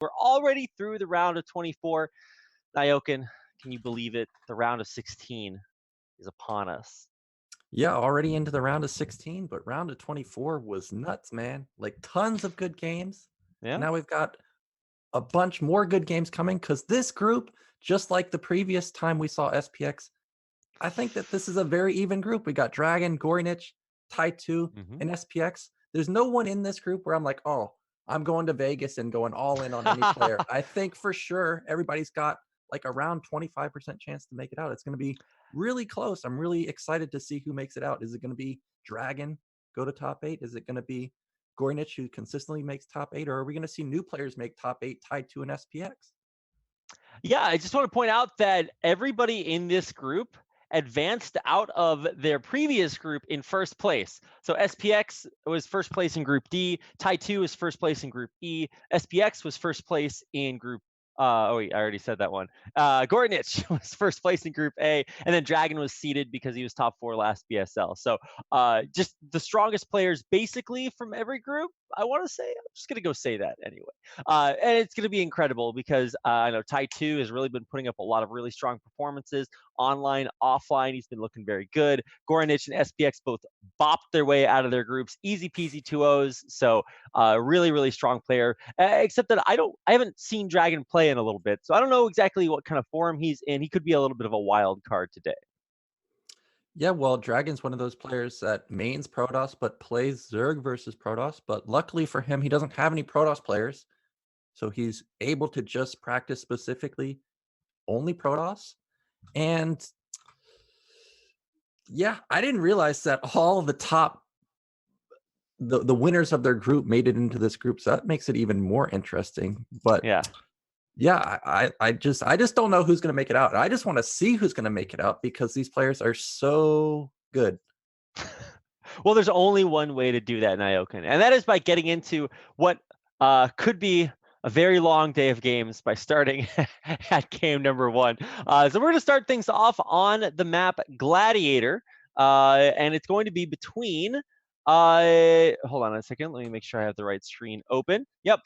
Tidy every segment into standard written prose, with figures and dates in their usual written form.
We're already through the round of 24. Nyokin, can you believe it? The round of 16 is upon us. Yeah, already into the round of 16, but round of 24 was nuts, man. Like tons of good games. Yeah. Now we've got a bunch more good games coming because this group, just like the previous time we saw SPX, I think that this is a very even group. We got Dragon, Gorinich, TY2, Mm-hmm. and SPX. There's no one in this group where I'm like, oh, I'm going to Vegas and going all in on any player. I think for sure everybody's got like around 25% chance to make it out. It's going to be really close. I'm really excited to see who makes it out. Is it going to be Dragon go to top 8? Is it going to be Gorinich who consistently makes top 8? Or are we going to see new players make top 8 TY2 and SPX? Yeah, I just want to point out that everybody in this group advanced out of their previous group in first place. So SPX was first place in Group D, TY2 was first place in Group E, SPX was first place in Group oh wait, I already said that one. Gorinich was first place in Group A, and then Dragon was seeded because he was top 4 last BSL. So just the strongest players basically from every group. I want to say, I'm just gonna go say that anyway. And it's going to be incredible because I know TY2 has really been putting up a lot of really strong performances online, offline. He's been looking very good. Gorinich and SPX both bopped their way out of their groups, easy peasy 2-0s. So really, really strong player. Except that I haven't seen Dragon play in a little bit, so I don't know exactly what kind of form he's in. He could be a little bit of a wild card today. Yeah, well, Dragon's one of those players that mains Protoss but plays Zerg versus Protoss. But luckily for him, he doesn't have any Protoss players. So he's able to just practice specifically only Protoss. And yeah, I didn't realize that all the top the winners of their group made it into this group. So that makes it even more interesting. But Yeah. yeah, I just don't know who's gonna make it out. I just want to see who's gonna make it out because these players are so good. Well, there's only one way to do that, Nyokin, and that is by getting into what could be a very long day of games by starting at game number 1. So we're going to start things off on the map Gladiator, and it's going to be between. Hold on a second. Let me make sure I have the right screen open. Yep.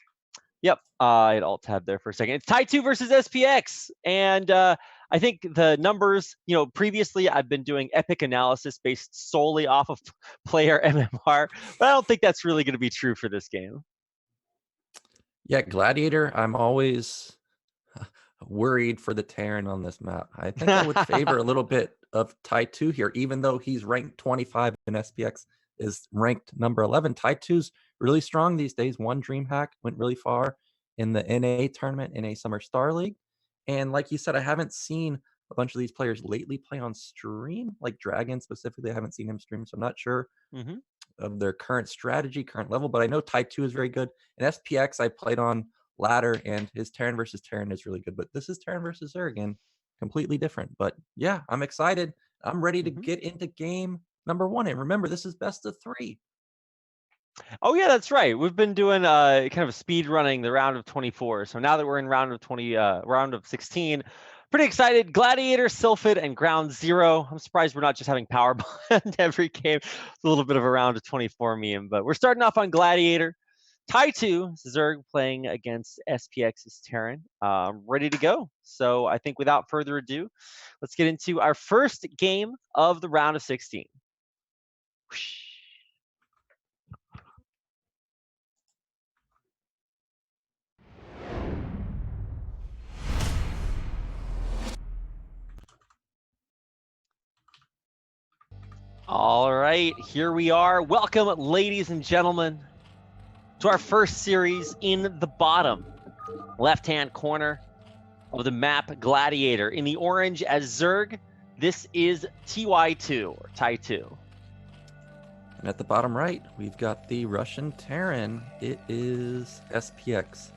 I had alt tab there for a second. It's TY2 versus SPX, and I think the numbers, previously I've been doing epic analysis based solely off of player MMR, but I don't think that's really going to be true for this game. Yeah, Gladiator, I'm always worried for the Terran on this map. I think I would favor a little bit of TY2 here, even though he's ranked 25 and SPX is ranked number 11. TY2's really strong these days. One DreamHack went really far in the NA tournament, NA Summer Star League. And like you said, I haven't seen a bunch of these players lately play on stream, like Dragon specifically. I haven't seen him stream, so I'm not sure Mm-hmm. of their current strategy, current level, but I know TY2 is very good. And SPX, I played on ladder, and his Terran versus Terran is really good. But this is Terran versus Zerg, and completely different. But yeah, I'm excited. I'm ready to Mm-hmm. get into game number 1. And remember, this is best of 3. Oh yeah, that's right. We've been doing kind of speed running the round of 24. So now that we're in round of 16, pretty excited. Gladiator, Sylphid, and Ground Zero. I'm surprised we're not just having power bond every game. It's a little bit of a round of 24 meme, but we're starting off on Gladiator. TY2, Zerg playing against SPX's Terran. Ready to go. So I think without further ado, let's get into our first game of the round of 16. Whoosh. All right, here we are. Welcome, ladies and gentlemen, to our first series in the bottom left-hand corner of the map Gladiator. In the orange as Zerg, this is TY2, or TY2. And at the bottom right, we've got the Russian Terran. It is SPX.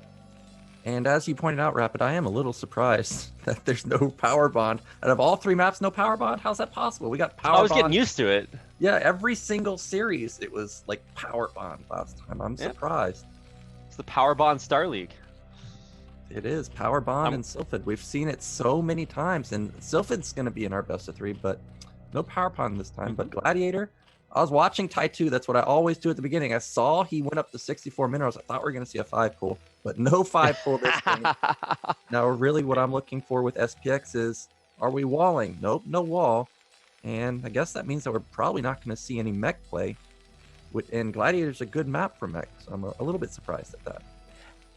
And as you pointed out, Rapid, I am a little surprised that there's no power bond. Out of all 3 maps, no power bond? How's that possible? We got power bond. I was getting used to it. Yeah, every single series, it was like power bond last time. I'm surprised. It's the Power Bond Star League. It is power bond and Sylphid. We've seen it so many times, and Sylphid's going to be in our best of 3, but no power bond this time. But Gladiator, I was watching TY2. That's what I always do at the beginning. I saw he went up to 64 minerals. I thought we were going to see a 5-pull, but no 5-pull this game. Now, really what I'm looking for with SPX is, are we walling? Nope, no wall. And I guess that means that we're probably not going to see any mech play. And Gladiator's a good map for mech, so I'm a little bit surprised at that.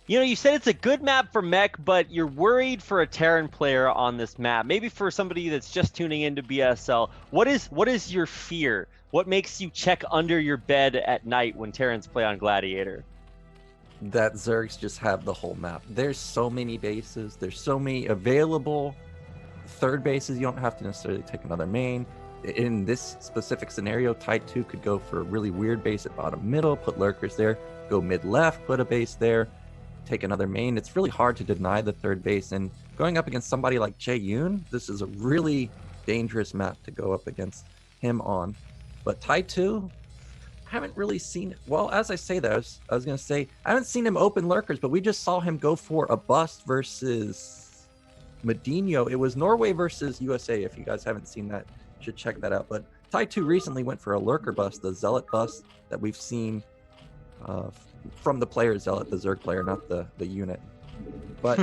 You know, you said it's a good map for mech, but you're worried for a Terran player on this map. Maybe for somebody that's just tuning into BSL. What is your fear? What makes you check under your bed at night when Terrans play on Gladiator? That Zergs just have the whole map. There's so many bases. There's so many available third bases. You don't have to necessarily take another main. In this specific scenario, TY2 could go for a really weird base at bottom middle, put lurkers there, go mid left, put a base there, take another main. It's really hard to deny the third base. And going up against somebody like Jae-yoon, this is a really dangerous map to go up against him on. But TY2, I haven't really seen, well, as I say that, I was going to say, I haven't seen him open lurkers, but we just saw him go for a bust versus Medino. It was Norway versus USA. If you guys haven't seen that, you should check that out. But TY2 recently went for a lurker bust, the Zealot bust that we've seen from the player Zealot, the Zerg player, not the unit. But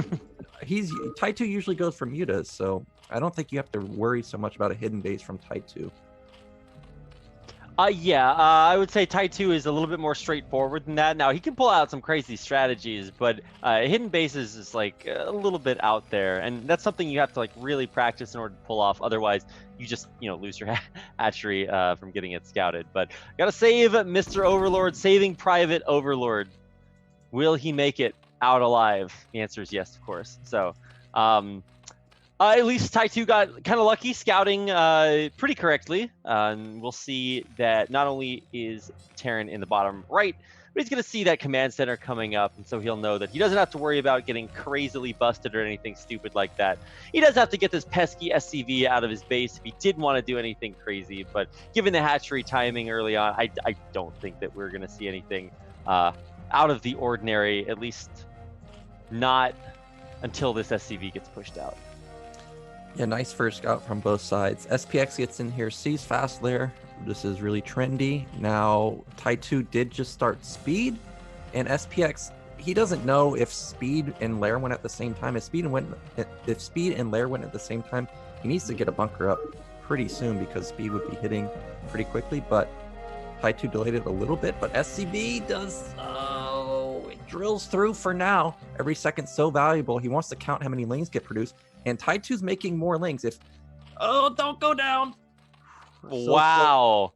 TY2 usually goes for mutas, so I don't think you have to worry so much about a hidden base from TY2. I would say TY2 is a little bit more straightforward than that. Now, he can pull out some crazy strategies, but hidden bases is like a little bit out there, and that's something you have to like really practice in order to pull off. Otherwise, you just lose your hatchery from getting it scouted. But gotta save Mr. Overlord, saving Private Overlord. Will he make it out alive? The answer is yes, of course. So, at least TY2 got kind of lucky scouting pretty correctly. And we'll see that not only is Terran in the bottom right, but he's going to see that command center coming up. And so he'll know that he doesn't have to worry about getting crazily busted or anything stupid like that. He does have to get this pesky SCV out of his base if he did want to do anything crazy. But given the hatchery timing early on, I don't think that we're going to see anything out of the ordinary, at least not until this SCV gets pushed out. Yeah, nice first scout from both sides. SPX gets in here, sees fast lair. This is really trendy. Now, TY2 did just start speed, and SPX, he doesn't know if speed and lair went at the same time. If speed and lair went at the same time, he needs to get a bunker up pretty soon because speed would be hitting pretty quickly. But TY2 delayed it a little bit, but SCV does, it drills through for now. Every second's so valuable. He wants to count how many lanes get produced. And TY2's making more lanes. Don't go down. Wow.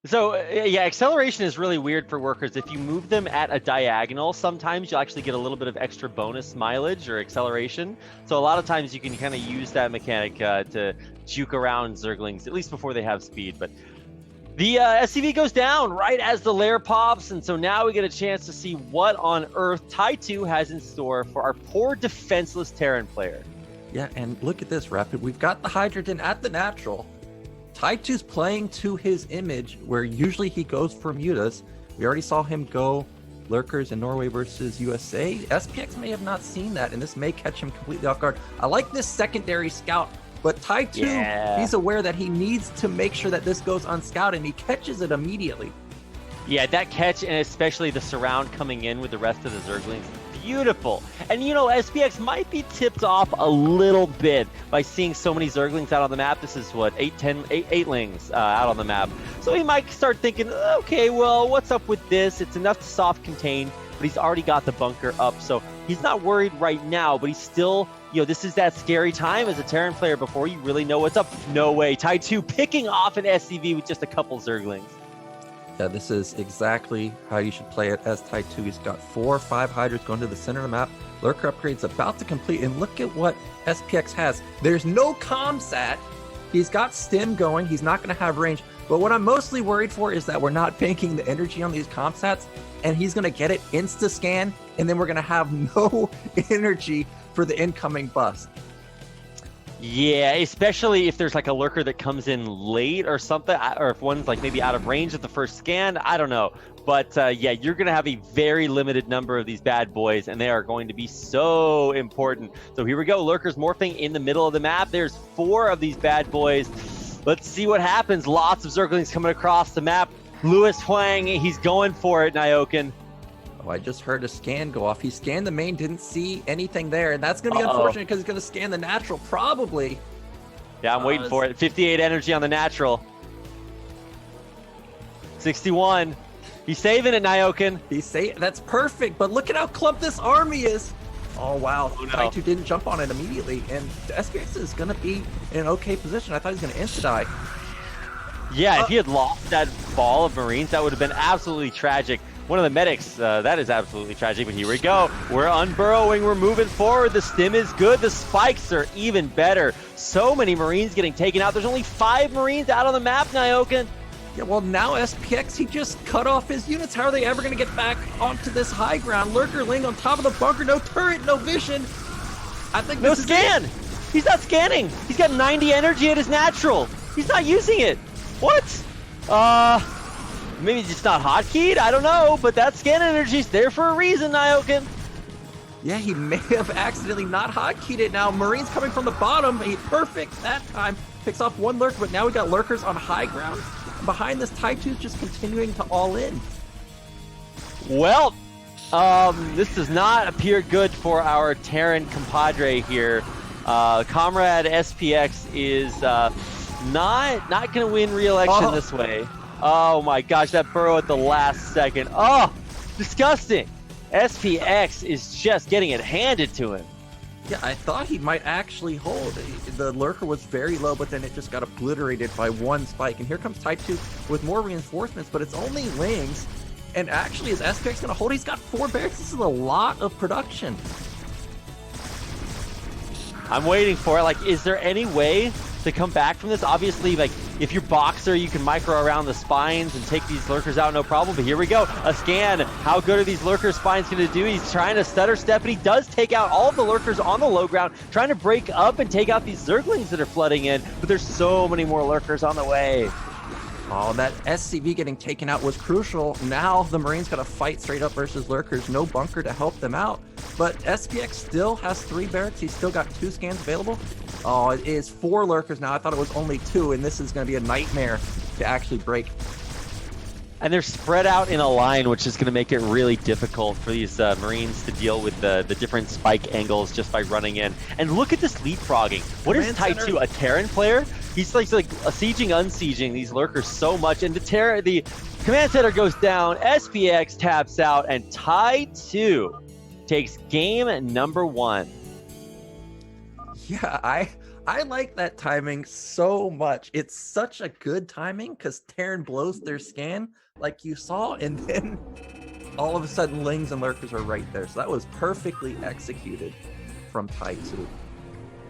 So yeah, acceleration is really weird for workers. If you move them at a diagonal, sometimes you'll actually get a little bit of extra bonus mileage or acceleration. So a lot of times you can kind of use that mechanic to juke around Zerglings, at least before they have speed. But the SCV goes down right as the lair pops, and so now we get a chance to see what on earth TY2 has in store for our poor defenseless Terran player. Yeah, and look at this, Rapid. We've got the Hydrogen at the natural. TY2's playing to his image, where usually he goes for mutas. We already saw him go lurkers in Norway versus USA. SPX may have not seen that, and this may catch him completely off guard. I like this secondary scout, but TY2, he's aware that he needs to make sure that this goes unscouted, and he catches it immediately. Yeah, that catch, and especially the surround coming in with the rest of the Zerglings, beautiful. And SPX might be tipped off a little bit by seeing so many Zerglings out on the map. This is what, 8 lings out on the map. So he might start thinking, okay, well, what's up with this? It's enough to soft contain, but he's already got the bunker up. So he's not worried right now, but he's still, this is that scary time as a Terran player before you really know what's up. No way. TY2 picking off an SCV with just a couple Zerglings. Yeah, this is exactly how you should play it as TY2. He's got 4 or 5 Hydras going to the center of the map. Lurker upgrade's about to complete, and look at what SPX has. There's no comsat. He's got stim going. He's not going to have range. But what I'm mostly worried for is that we're not banking the energy on these comsats, and he's going to get it insta-scan, and then we're going to have no energy for the incoming bust. Yeah, especially if there's like a lurker that comes in late or something, or if one's like maybe out of range of the first scan, I don't know. But yeah, you're going to have a very limited number of these bad boys, and they are going to be so important. So here we go, lurkers morphing in the middle of the map. There's 4 of these bad boys. Let's see what happens. Lots of Zerglings coming across the map. Lewis Huang, he's going for it, Nyoken. Oh, I just heard a scan go off. He scanned the main, didn't see anything there, and that's going to be unfortunate because he's going to scan the natural, probably. Yeah, I'm waiting for it. 58 energy on the natural. 61. He's saving it, Nyoken. That's perfect, but look at how clumped this army is. Oh, wow. Oh, no. TY2 didn't jump on it immediately, and SPX is going to be in an okay position. I thought he was going to insta-die. Yeah, if he had lost that ball of Marines, that would have been absolutely tragic. One of the medics, that is absolutely tragic, but here we go. We're unburrowing, we're moving forward. The stim is good, the spikes are even better. So many Marines getting taken out. There's only 5 Marines out on the map, Nyoken. Yeah, well, now SPX, he just cut off his units. How are they ever going to get back onto this high ground? Lurkerling on top of the bunker, no turret, no vision. I think no scan. He's not scanning. He's got 90 energy at his natural. He's not using it. What? Maybe it's just not hotkeyed? I don't know, but that scan energy's there for a reason, Nyoken. Yeah, he may have accidentally not hotkeyed it. Now, Marines coming from the bottom. He perfect that time. Picks off 1 lurker, but now we got lurkers on high ground. And behind this, TY2 is just continuing to all in. Well, this does not appear good for our Terran compadre here. Comrade SPX is not going to win re-election this way. Oh my gosh, that burrow at the last second. Oh, disgusting. SPX is just getting it handed to him. Yeah, I thought he might actually hold. The lurker was very low, but then it just got obliterated by 1 spike. And here comes TY2 with more reinforcements, but it's only Lings. And actually, is SPX going to hold? He's got 4 barracks. This is a lot of production. I'm waiting for it. Like, is there any way to come back from this? Obviously, like, if you're Boxer, you can micro around the spines and take these lurkers out, no problem. But here we go, a scan. How good are these lurker spines going to do? He's trying to stutter step, and he does take out all of the lurkers on the low ground, trying to break up and take out these Zerglings that are flooding in. But there's so many more lurkers on the way. Oh, that SCV getting taken out was crucial. Now the Marines got to fight straight up versus lurkers. No bunker to help them out. But SPX still has 3 barracks. He's still got 2 scans available. Oh, it is 4 lurkers now. I thought it was only 2, and this is going to be a nightmare to actually break. And they're spread out in a line, which is going to make it really difficult for these Marines to deal with the different spike angles just by running in. And look at this leapfrogging. What is TY2, a Terran player? He's like sieging, unsieging these lurkers so much. And the command center goes down, SPX taps out, and TY2 takes game number 1. Yeah, I like that timing so much. It's such a good timing because Terran blows their scan like you saw, and then all of a sudden Lings and lurkers are right there. So that was perfectly executed from TY2.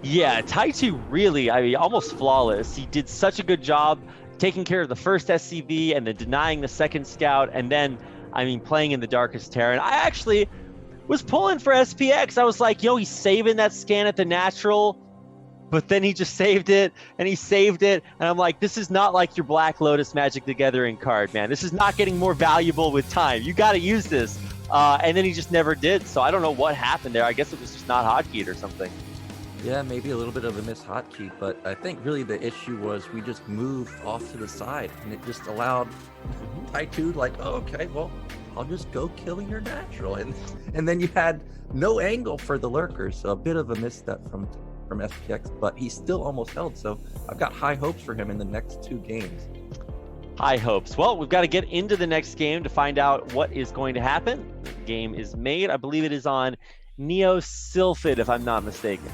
Yeah, TY2 really, I mean, almost flawless. He did such a good job taking care of the first SCV and then denying the second scout, and then, I mean, playing in the darkest Terran. I actually was pulling for SPX. I was like, yo, he's saving that scan at the natural, but then he just saved it, and he saved it, and I'm like, this is not like your Black Lotus Magic the Gathering card, man. This is not getting more valuable with time. You got to use this. And then he just never did, so I don't know what happened there. I guess it was just not hotkeyed or something. Yeah, maybe a little bit of a miss hotkey, but I think really the issue was we just moved off to the side, and it just allowed TY2 like, oh, okay, well, I'll just go kill your natural, and then you had no angle for the lurkers, so a bit of a misstep from SPX, but he still almost held, so I've got high hopes for him in the next 2 games. High hopes. Well, we've got to get into the next game to find out what is going to happen. The game is made. I believe it is on Neo Sylphid, if I'm not mistaken.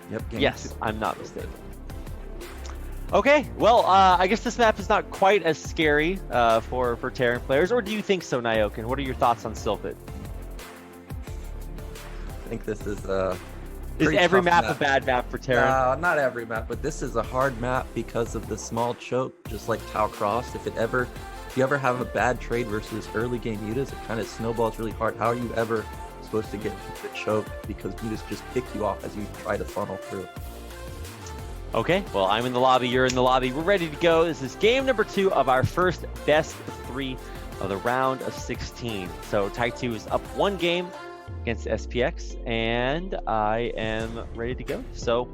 Yep. Yes, I'm not mistaken. Okay, well, I guess this map is not quite as scary for Terran players, or do you think so, Nyoken? What are your thoughts on Sylphid? I think this is Is every map a bad map for Terran? Not every map, but this is a hard map because of the small choke, just like Tau Cross. If you ever have a bad trade versus early game mutas, it kind of snowballs really hard. How are you ever supposed to get the choke because mutas just pick you off as you try to funnel through? Okay, well, I'm in the lobby, you're in the lobby, we're ready to go. This is game number 2 of our first best 3 of the round of 16. So TY2 is up 1 game against SPX, and I am ready to go. So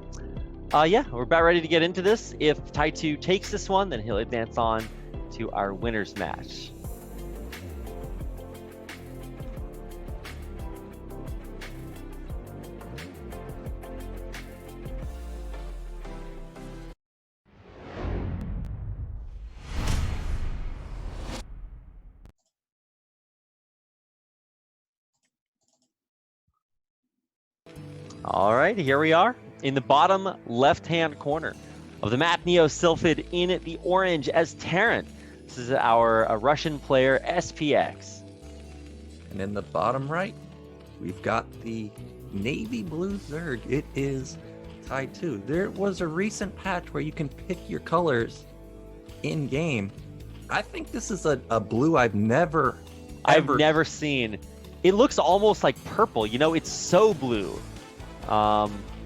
Yeah, we're about ready to get into this. If TY2 takes this one, then he'll advance on to our winners match. All right, here we are in the bottom left-hand corner of the map. Neo Sylphid in the orange as Terran. This is our Russian player, SPX. And in the bottom right, we've got the navy blue Zerg. It is TY2. There was a recent patch where you can pick your colors in-game. I think this is a blue I've never seen. It looks almost like purple. You know, it's so blue.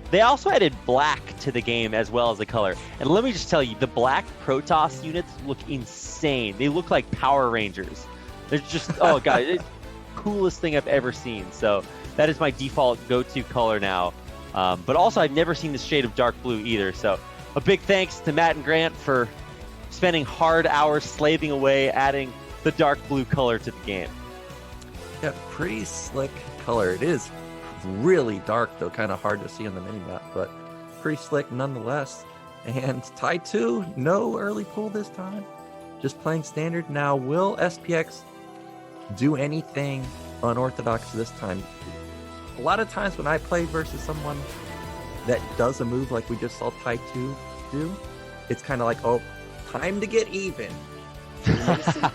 They also added black to the game as well as the color. And let me just tell you, the black Protoss units look insane. They look like Power Rangers. They're just, oh god, it's the coolest thing I've ever seen. So that is my default go-to color now. But also, I've never seen this shade of dark blue either. So a big thanks to Matt and Grant for spending hard hours slaving away, adding the dark blue color to the game. Yeah, pretty slick color. It is really dark though, kind of hard to see on the mini-map, but pretty slick nonetheless. And TY2, no early pull this time, just playing standard. Now, will SPX do anything unorthodox this time? A lot of times when I play versus someone that does a move like we just saw TY2 do, it's kind of like, oh, time to get even.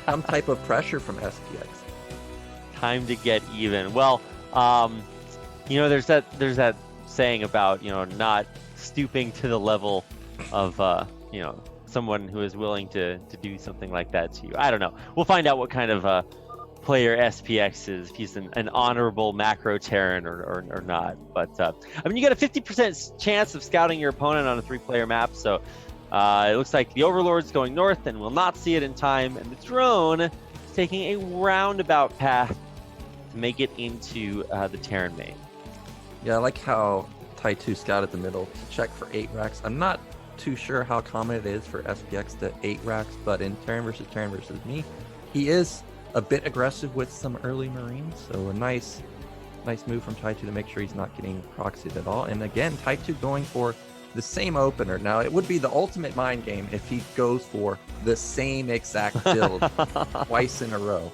Some type of pressure from SPX. Time to get even. Well, you know, there's that saying about, you know, not stooping to the level of, you know, someone who is willing to do something like that to you. I don't know. We'll find out what kind of player SPX is, if he's an honorable macro Terran or not. But, I mean, you got a 50% chance of scouting your opponent on a 3-player map. So it looks like the Overlord's going north and will not see it in time. And the drone is taking a roundabout path to make it into the Terran main. Yeah, I like how TY2 scouted the middle to check for 8 racks. I'm not too sure how common it is for SPX to 8 racks, but in Terran versus me, he is a bit aggressive with some early Marines, so a nice move from TY2 to make sure he's not getting proxied at all. And again, TY2 going for the same opener. Now, it would be the ultimate mind game if he goes for the same exact build twice in a row.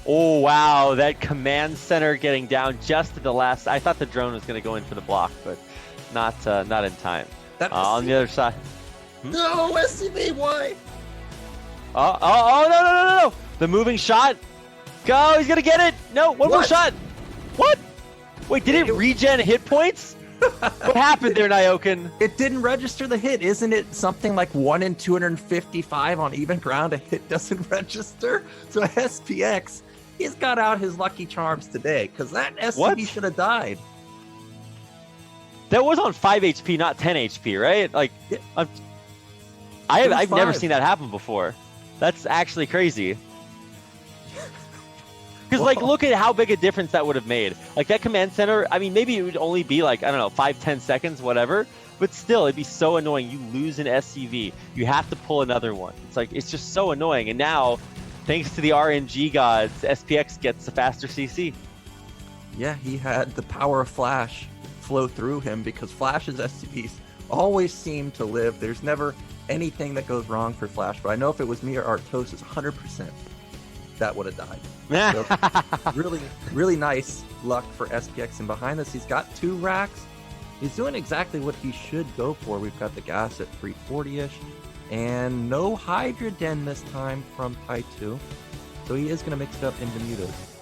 Oh, wow. That command center getting down just at the last. I thought the drone was going to go in for the block, but not in time. On the other side. No, SCV, why? Oh, no. The moving shot. Go, he's going to get it. No, one more shot. What? Wait, did it regen hit points? What happened there, Nyokin? It didn't register the hit. Isn't it something like 1 in 255 on even ground a hit doesn't register? So SPX, he's got out his lucky charms today, because that SCV should have died. That was on 5 HP, not 10 HP, right? Like, yeah. I've never seen that happen before. That's actually crazy. Because, like, look at how big a difference that would have made. Like, that command center, I mean, maybe it would only be, like, I don't know, 5-10 seconds, whatever. But still, it'd be so annoying. You lose an SCV. You have to pull another one. It's like, it's just so annoying. And now, thanks to the RNG gods, SPX gets a faster CC. Yeah, he had the power of Flash flow through him, because Flash's SCVs always seem to live. There's never anything that goes wrong for Flash. But I know if it was me or Artosis, 100%. That would have died. So, really nice luck for SPX. And behind this, he's got 2 racks. He's doing exactly what he should go for. We've got the gas at 340-ish. And no Hydra Den this time from TY2. So he is going to mix it up into mutas.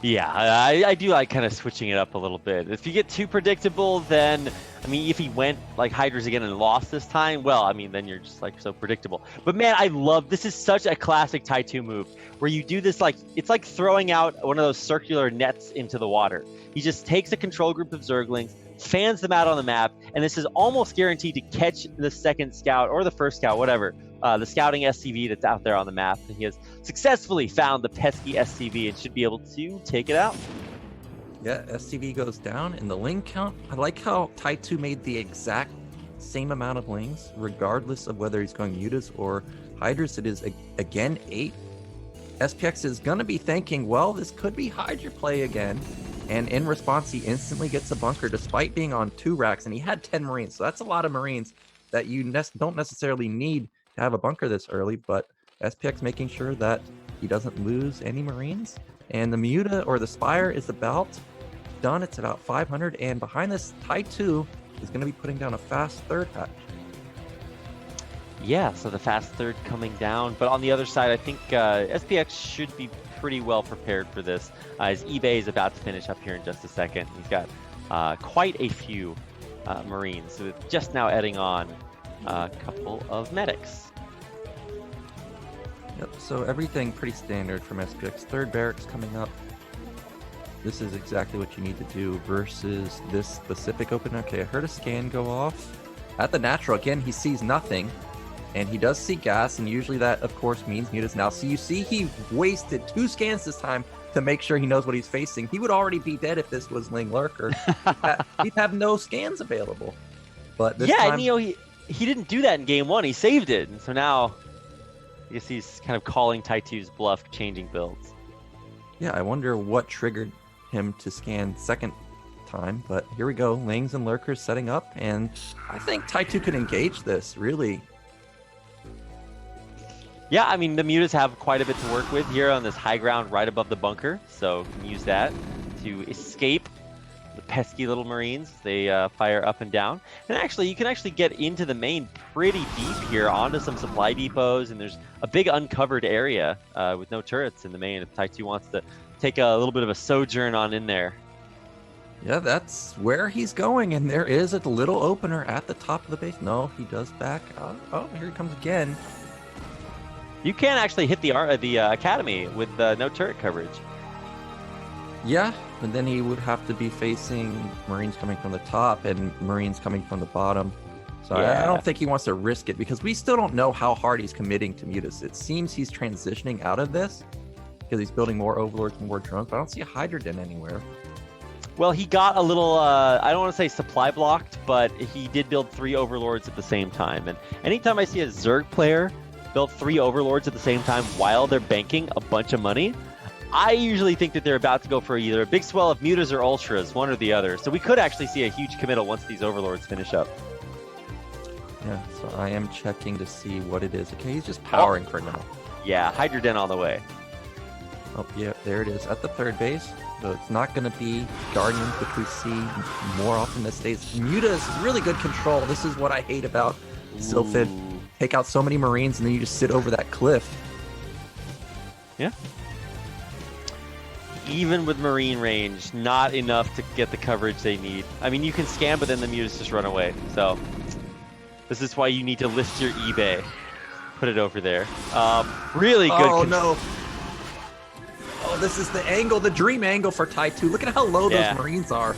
Yeah, I do like kind of switching it up a little bit. If you get too predictable, then, I mean, if he went like Hydras again and lost this time, well, I mean, then you're just like so predictable. But man, I love, this is such a classic TY2 move where you do this, like, it's like throwing out one of those circular nets into the water. He just takes a control group of Zerglings, fans them out on the map, and this is almost guaranteed to catch the second scout or the first scout, whatever, the scouting SCV that's out there on the map. And he has successfully found the pesky SCV and should be able to take it out. Yeah, SCV goes down, and the Ling count, I like how TY2 made the exact same amount of Lings, regardless of whether he's going Mutas or Hydras. It is, again, 8. SPX is going to be thinking, well, this could be Hydra play again. And in response, he instantly gets a bunker, despite being on 2 racks, and he had 10 Marines. So that's a lot of Marines that you don't necessarily need to have a bunker this early, but SPX making sure that he doesn't lose any Marines. And the Muta, or the Spire, is about done. It's about 500, and behind this, TY2 is going to be putting down a fast third hatch. Yeah, so the fast third coming down. But on the other side, I think SPX should be pretty well prepared for this. His eBay is about to finish up here in just a second. He's got quite a few Marines, so just now adding on a couple of medics. Yep, so everything pretty standard from SPX. Third barracks coming up. This is exactly what you need to do versus this specific opener. Okay, I heard a scan go off. At the natural, again, he sees nothing. And he does see gas, and usually that, of course, means Mutas now. So you see he wasted 2 scans this time to make sure he knows what he's facing. He would already be dead if this was Ling Lurker. He'd have no scans available. But this time... and he didn't do that in game 1. He saved it. And so now I guess he's kind of calling TY2's bluff, changing builds. Yeah, I wonder what triggered him to scan second time, but here we go. Lings and Lurkers setting up, and I think TY2 can engage this, really. Yeah, I mean, the Mutas have quite a bit to work with here on this high ground right above the bunker, so you can use that to escape the pesky little Marines. They fire up and down. And actually, you can actually get into the main pretty deep here onto some supply depots, and there's a big uncovered area with no turrets in the main if TY2 wants to take a little bit of a sojourn on in there. Yeah, that's where he's going, and there is a little opener at the top of the base. No, he does back up. Oh, here he comes again. You can actually hit the academy with no turret coverage. Yeah, but then he would have to be facing Marines coming from the top and Marines coming from the bottom. So yeah. I don't think he wants to risk it because we still don't know how hard he's committing to Mutas. It seems he's transitioning out of this because he's building more Overlords and more drones, but I don't see a Hydra Den anywhere. Well, he got a little, I don't want to say supply blocked, but he did build 3 Overlords at the same time. And anytime I see a Zerg player build 3 Overlords at the same time while they're banking a bunch of money, I usually think that they're about to go for either a big swell of Mutas or Ultras, one or the other. So we could actually see a huge committal once these Overlords finish up. Yeah, so I am checking to see what it is. Okay, he's just powering for now. Yeah, Hydra Den on the way. Oh, yeah, there it is at the third base. So it's not going to be Guardians, which we see more often these days. Muta's really good control. This is what I hate about Sylphid. Take out so many Marines, and then you just sit over that cliff. Yeah. Even with Marine range, not enough to get the coverage they need. I mean, you can scan, but then the Mutas just run away. So this is why you need to list your eBay. Put it over there. Really good. Oh, no. Oh, this is the angle, the dream angle for TY2. Look at how low those Marines are.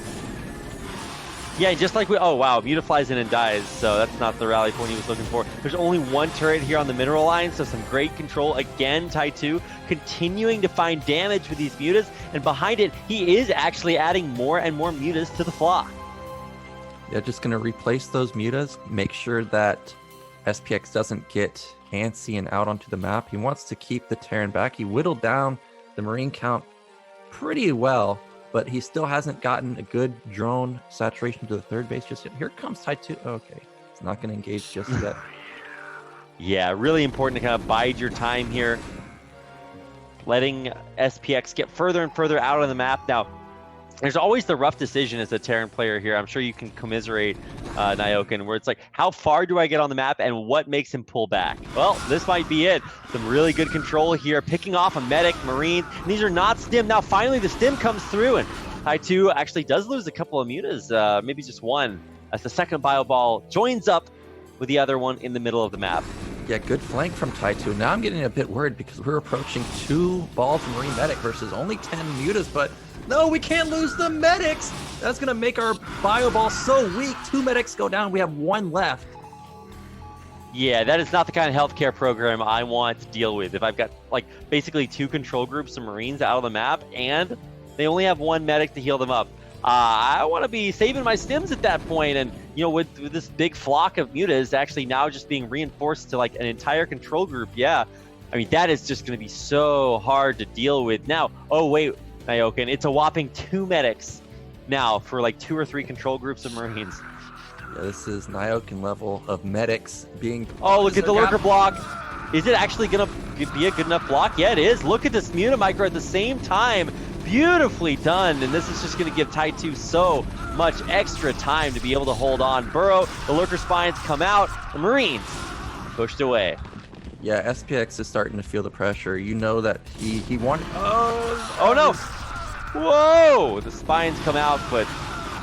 Yeah, just like oh wow, Muta flies in and dies, so that's not the rally point he was looking for. There's only 1 turret here on the mineral line, so some great control. Again, TY2 continuing to find damage with these Mutas, and behind it, he is actually adding more and more Mutas to the flock. Yeah, just going to replace those Mutas, make sure that SPX doesn't get antsy and out onto the map. He wants to keep the Terran back. He whittled down the Marine count pretty well, but he still hasn't gotten a good drone saturation to the third base just yet. Here comes TY2. Okay, it's not going to engage just yet. Yeah, really important to kind of bide your time here. Letting SPX get further and further out on the map. Now, there's always the rough decision as a Terran player here. I'm sure you can commiserate Nyoken, where it's like, how far do I get on the map and what makes him pull back? Well, this might be it. Some really good control here, picking off a medic, Marine. And these are not stim. Now, finally, the stim comes through, and TY2 actually does lose a couple of Mutas, maybe just 1, as the second bio ball joins up with the other one in the middle of the map. Yeah, good flank from TY2. Now I'm getting a bit worried because we're approaching 2 balls of Marine medic versus only 10 Mutas, but no, we can't lose the medics. That's going to make our bio ball so weak. 2 medics go down. We have 1 left. Yeah, that is not the kind of healthcare program I want to deal with. If I've got like basically 2 control groups of Marines out of the map and They only have one medic to heal them up. I want to be saving my stims at that point, and with this big flock of mutas actually now just being reinforced to like an entire control group, yeah, I mean that is just going to be so hard to deal with now. Oh wait, Nyoken, it's a whopping 2 medics now for like 2 or 3 control groups of Marines. Yeah, this is Nyoken level of medics being. Oh, look at the lurker block. Is it actually going to be a good enough block? Yeah, it is. Look at this Mutamicro at the same time. Beautifully done, and this is just going to give TY2 so much extra time to be able to hold on. Burrow, the lurker spines come out, the Marines pushed away. Yeah, SPX is starting to feel the pressure. You know that he wanted. Oh no! Whoa! The spines come out, but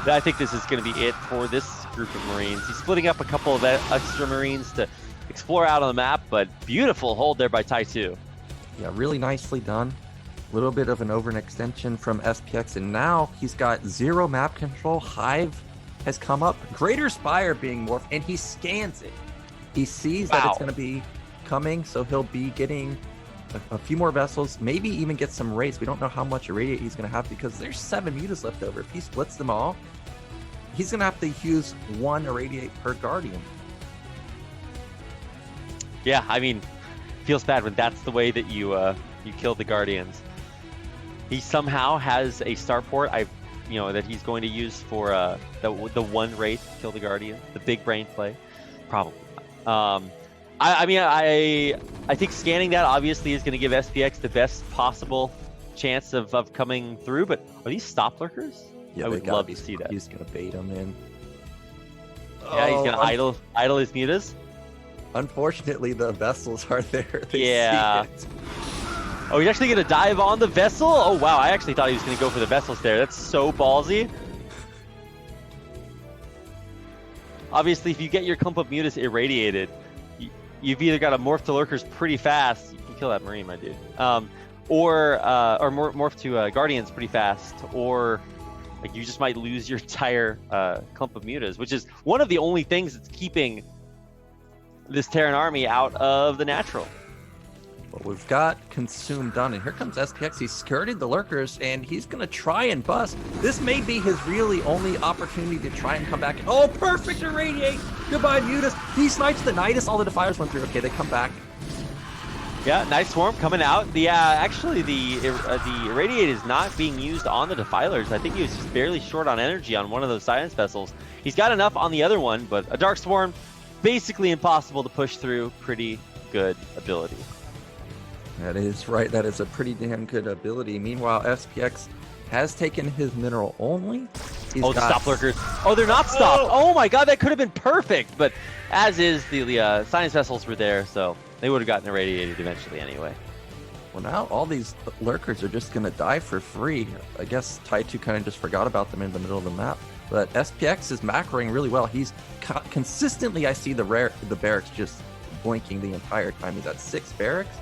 I think this is going to be it for this group of Marines. He's splitting up a couple of extra Marines to explore out on the map, but beautiful hold there by TY2. Yeah, really nicely done. A little bit of an overextension from SPX, and now he's got 0 map control. Hive has come up. Greater Spire being morphed, and he scans it. He sees that it's going to be coming, so he'll be getting a few more vessels, maybe even get some race. We don't know how much irradiate he's going to have because there's 7 mutas left over. If he splits them all, he's going to have to use 1 irradiate per Guardian. Yeah, I mean, feels bad when that's the way that you kill the Guardians. He somehow has a starport that he's going to use for the one wraith to kill the Guardian, the big brain play. Probably not. I think scanning that obviously is going to give SPX the best possible chance of coming through, but are these stop lurkers? Yeah, I would love to see that. He's going to bait him in. Yeah, he's going to idle his mutas. Unfortunately, the vessels are there. Yeah. Oh, he's actually going to dive on the vessel? Oh, wow. I actually thought he was going to go for the vessels there. That's so ballsy. Obviously, if you get your clump of mutas irradiated, you've either got to morph to lurkers pretty fast. You can kill that Marine, my dude. Or morph to Guardians pretty fast. Or like you just might lose your entire clump of mutas, which is one of the only things that's keeping this Terran army out of the natural. Well, we've got Consume done, and here comes SPX. He skirted the lurkers, and he's going to try and bust. This may be his really only opportunity to try and come back. Oh, perfect irradiate! Goodbye, Mutas. He snipes the Nidus. All the Defilers went through. Okay, they come back. Yeah, nice swarm coming out. Actually, the irradiate is not being used on the Defilers. I think he was just barely short on energy on one of those Silence Vessels. He's got enough on the other one, but a Dark Swarm, basically impossible to push through. Pretty good ability. That is right. That is a pretty damn good ability. Meanwhile, SPX has taken his mineral only. The stop lurkers. Oh, they're not stopped. Oh my god, that could have been perfect. But as is, the Science Vessels were there, so they would have gotten irradiated eventually anyway. Well, now all these lurkers are just going to die for free. I guess TY2 kind of just forgot about them in the middle of the map. But SPX is macroing really well. He's consistently, I see the barracks just blinking the entire time. He's at 6 barracks.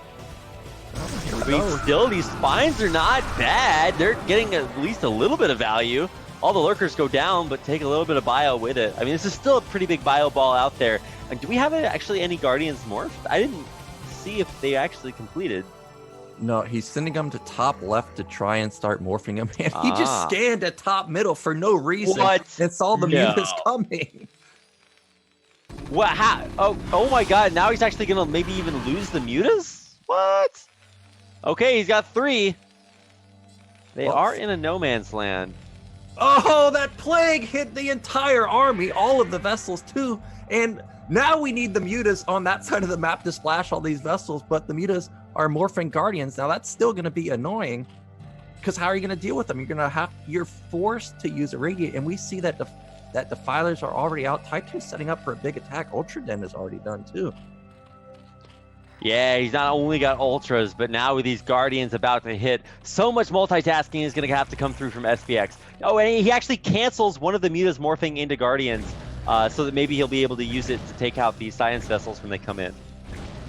Still, these spines are not bad. They're getting at least a little bit of value. All the lurkers go down, but take a little bit of bio with it. I mean, this is still a pretty big bio ball out there. And do we have actually any Guardians morphed? I didn't see if they actually completed. No, he's sending them to top left to try and start morphing them. And he just scanned at top middle for no reason. What? And saw the mutas coming. What? How? Oh my god, now he's actually going to maybe even lose the mutas? What? Okay, he's got 3. They are in a no man's land. Oh, that plague hit the entire army, all of the vessels too. And now we need the mutas on that side of the map to splash all these vessels, but the mutas are morphing Guardians. Now that's still going to be annoying, because how are you going to deal with them? You're forced to use Irradiate, and we see that that Defilers are already out. TY2 setting up for a big attack. Ultra Den is already done too. Yeah, he's not only got Ultras, but now with these Guardians about to hit, so much multitasking is going to have to come through from SPX. Oh, and he actually cancels one of the mutas morphing into Guardians, so that maybe he'll be able to use it to take out these Science Vessels when they come in.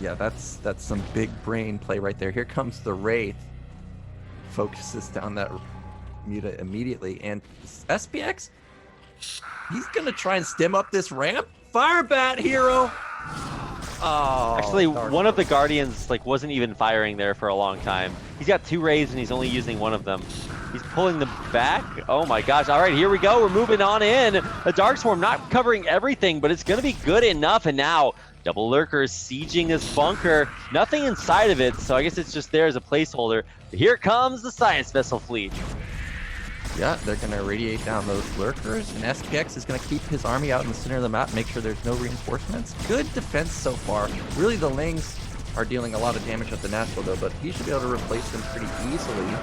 Yeah, that's some big brain play right there. Here comes the Wraith. Focuses down that muta immediately, and SPX, he's going to try and stem up this ramp. Fire bat, hero! Oh, Actually, dark one of the horse. Guardians like wasn't even firing there for a long time. He's got 2 rays and he's only using one of them. He's pulling them back. Oh my gosh. All right, here we go. We're moving on in. The Dark Swarm not covering everything, but it's going to be good enough. And now double lurkers sieging this bunker. Nothing inside of it, so I guess it's just there as a placeholder. But here comes the Science Vessel fleet. Yeah, they're going to radiate down those lurkers, and SPX is going to keep his army out in the center of the map, make sure there's no reinforcements. Good defense so far. Really, the Lings are dealing a lot of damage at the natural, though, but he should be able to replace them pretty easily.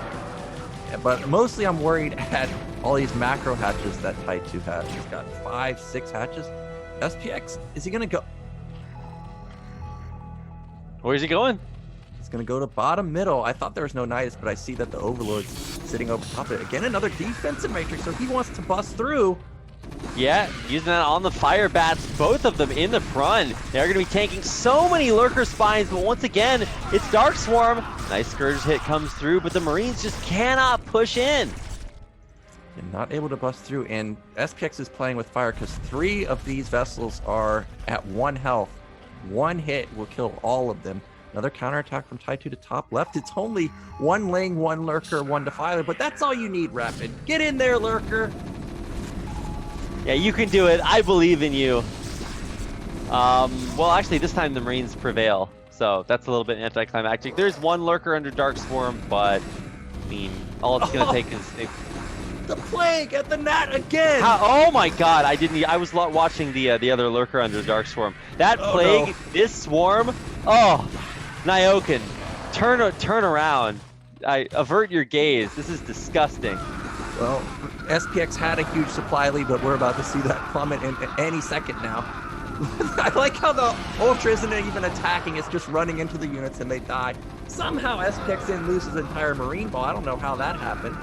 But mostly I'm worried at all these macro hatches that TY2 has. He's got 5, 6 hatches. SPX, is he going to go? Where's he going? He's going to go to bottom middle. I thought there was no Nidus, but I see that the Overlord's sitting over top of it. Again, another defensive matrix, so he wants to bust through. Yeah, using that on the fire bats, both of them in the front. They're going to be tanking so many lurker spines, but once again, it's Dark Swarm. Nice Scourge hit comes through, but the Marines just cannot push in. And not able to bust through, and SPX is playing with fire because 3 of these vessels are at 1 health. 1 hit will kill all of them. Another counterattack from TY2 to top left. It's only 1 Ling, 1 Lurker, 1 Defiler, but that's all you need, Rapid. Get in there, Lurker. Yeah, you can do it. I believe in you. Well, actually, this time the Marines prevail, so that's a little bit anticlimactic. There's 1 Lurker under Dark Swarm, but I mean, all it's gonna take is the Plague at the Nat again. oh my God! I was watching the other Lurker under Dark Swarm. That Plague, no. this Swarm. Oh, Nyoken, turn around. Avert your gaze. This is disgusting. Well, SPX had a huge supply lead, but we're about to see that plummet in any second now. I like how the Ultra isn't even attacking, it's just running into the units and they die. Somehow SPX didn't lose his entire Marine ball. I don't know how that happened.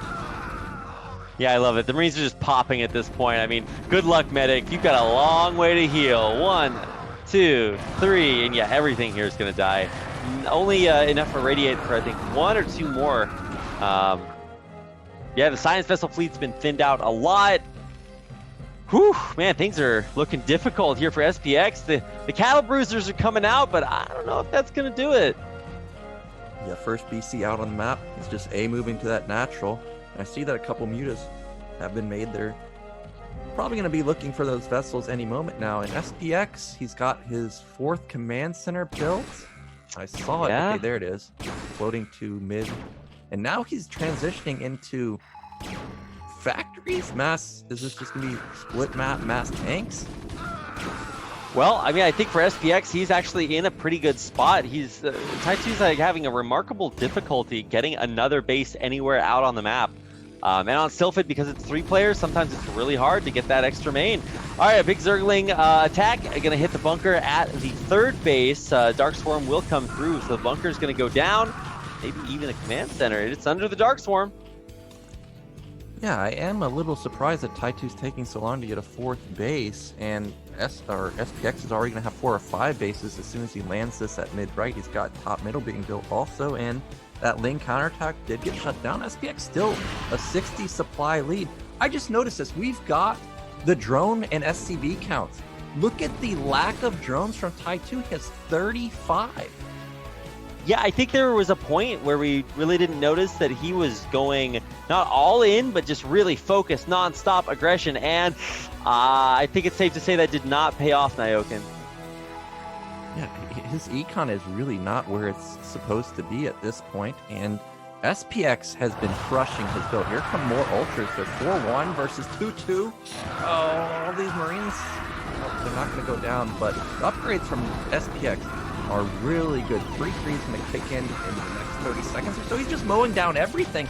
Yeah, I love it. The Marines are just popping at this point. I mean, good luck, medic. You've got a long way to heal. 1, 2, 3, and yeah, everything here is going to die. Only enough for Radiate for, I think, 1 or 2 more. Yeah, the Science Vessel fleet's been thinned out a lot. Whew, man, things are looking difficult here for SPX. The Cattle Bruisers are coming out, but I don't know if that's going to do it. Yeah, first BC out on the map. It's just A moving to that natural. And I see that a couple mutas have been made there. Probably going to be looking for those vessels any moment now. And SPX, he's got his 4th command center built. I saw it. Yeah. Okay, there it is. Floating to mid. And now he's transitioning into factories? Is this just going to be split map mass tanks? Well, I mean, I think for SPX, he's actually in a pretty good spot. He's TY2's like having a remarkable difficulty getting another base anywhere out on the map. And on Sylphid, because it's 3 players, sometimes it's really hard to get that extra main. All right, a big Zergling attack. Going to hit the bunker at the 3rd base. Dark Swarm will come through, so the bunker's going to go down. Maybe even a command center. It's under the Dark Swarm. Yeah, I am a little surprised that TY2's taking so long to get a 4th base, and SPX is already going to have 4 or 5 bases as soon as he lands this at mid-right. He's got top middle being built also, and that Ling counterattack did get shut down. SPX still a 60 supply lead. I just noticed this. We've got the drone and SCV counts. Look at the lack of drones from TY2. He has 35. Yeah, I think there was a point where we really didn't notice that he was going not all in, but just really focused, non-stop aggression. And I think it's safe to say that did not pay off, Nyoken. Yeah, his econ is really not where it's supposed to be at this point. And SPX has been crushing his build. Here come more ultras. They're 4-1 versus 2-2. Oh, all these Marines, they're not going to go down. But the upgrades from SPX are really good. 3-3 is going to kick in the next 30 seconds or so. He's just mowing down everything.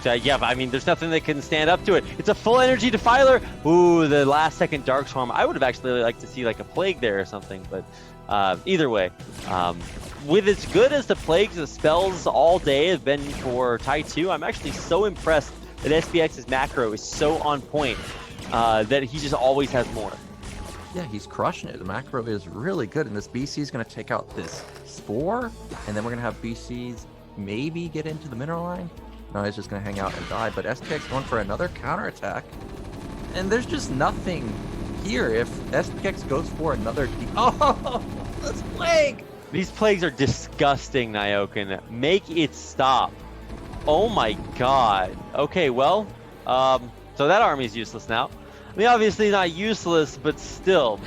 Yeah, I mean, there's nothing that can stand up to it. It's a full energy Defiler. Ooh, the last second Dark Swarm. I would have actually liked to see like a Plague there or something, but either way. With as good as the Plagues, the spells all day have been for TY2, I'm actually so impressed that SPX's macro is so on point that he just always has more. Yeah, he's crushing it. The macro is really good, and this BC is going to take out this Spore, and then we're going to have BCs maybe get into the mineral line. No, he's just going to hang out and die, but SPX going for another counterattack, and there's just nothing here if SPX goes for another oh, this Plague! These plagues are disgusting, Nyoken. Make it stop. Oh my god. Okay, well, so that army's useless now. I mean, obviously not useless, but still.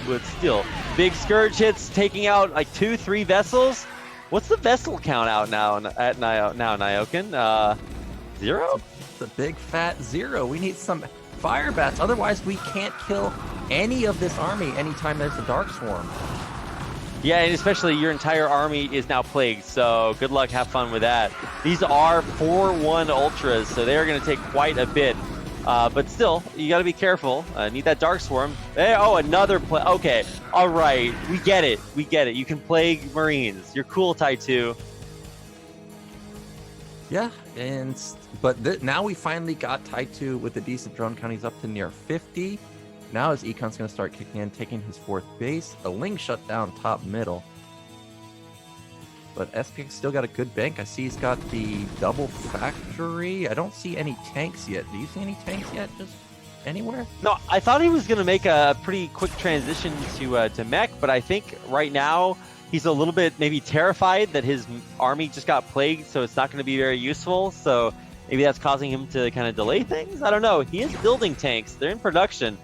Big Scourge hits, taking out like 2-3 vessels. What's the vessel count out now at Nyoken? 0? It's a big fat 0. We need some fire bats, otherwise we can't kill any of this army anytime there's a Dark Swarm. Yeah, and especially your entire army is now plagued, so good luck, have fun with that. These are 4-1 Ultras, so they're going to take quite a bit. But still, you got to be careful. Need that Dark Swarm. Oh, another play. Okay, all right, we get it. You can plague Marines. You're cool, TY2. Yeah, but now we finally got TY2 with a decent drone count. He's up to near 50. Now his econ's going to start kicking in, taking his 4th base. A Ling shut down top middle. But SPX still got a good bank. I see he's got the double factory. I don't see any tanks yet. Do you see any tanks yet? Just anywhere? No, I thought he was going to make a pretty quick transition to mech, but I think right now he's a little bit maybe terrified that his army just got plagued, so it's not going to be very useful. So maybe that's causing him to kind of delay things. I don't know. He is building tanks. They're in production,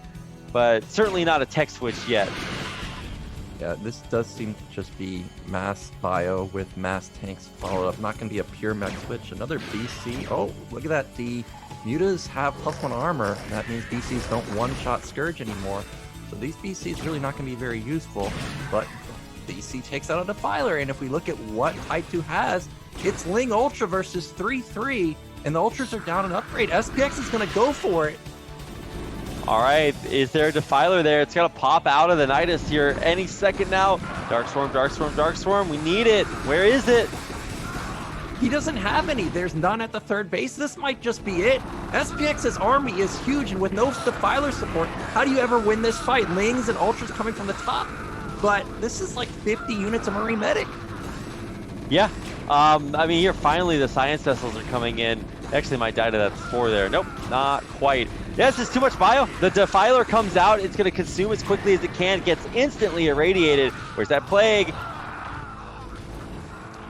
but certainly not a tech switch yet. Yeah, this does seem to just be mass bio with mass tanks followed up. Not going to be a pure mech switch. Another BC. Oh, look at that. The Mutas have +1 armor. That means BCs don't one-shot Scourge anymore. So these BCs really not going to be very useful. But BC takes out a Defiler. And if we look at what TY2 has, it's Ling Ultra versus 3-3. And the Ultras are down an upgrade. SPX is going to go for it. All right, is there a Defiler there? It's got to pop out of the Nidus here any second now. Dark Swarm. We need it. Where is it? He doesn't have any. There's none at the 3rd base. This might just be it. SPX's army is huge, and with no Defiler support, how do you ever win this fight? Lings and Ultras coming from the top. But this is like 50 units of Marine Medic. Yeah. I mean, here, finally, the Science Vessels are coming in. Actually, might die to that 4 there. Nope, not quite. Yes, it's too much bio. The Defiler comes out. It's going to consume as quickly as it can. Gets instantly irradiated. Where's that Plague?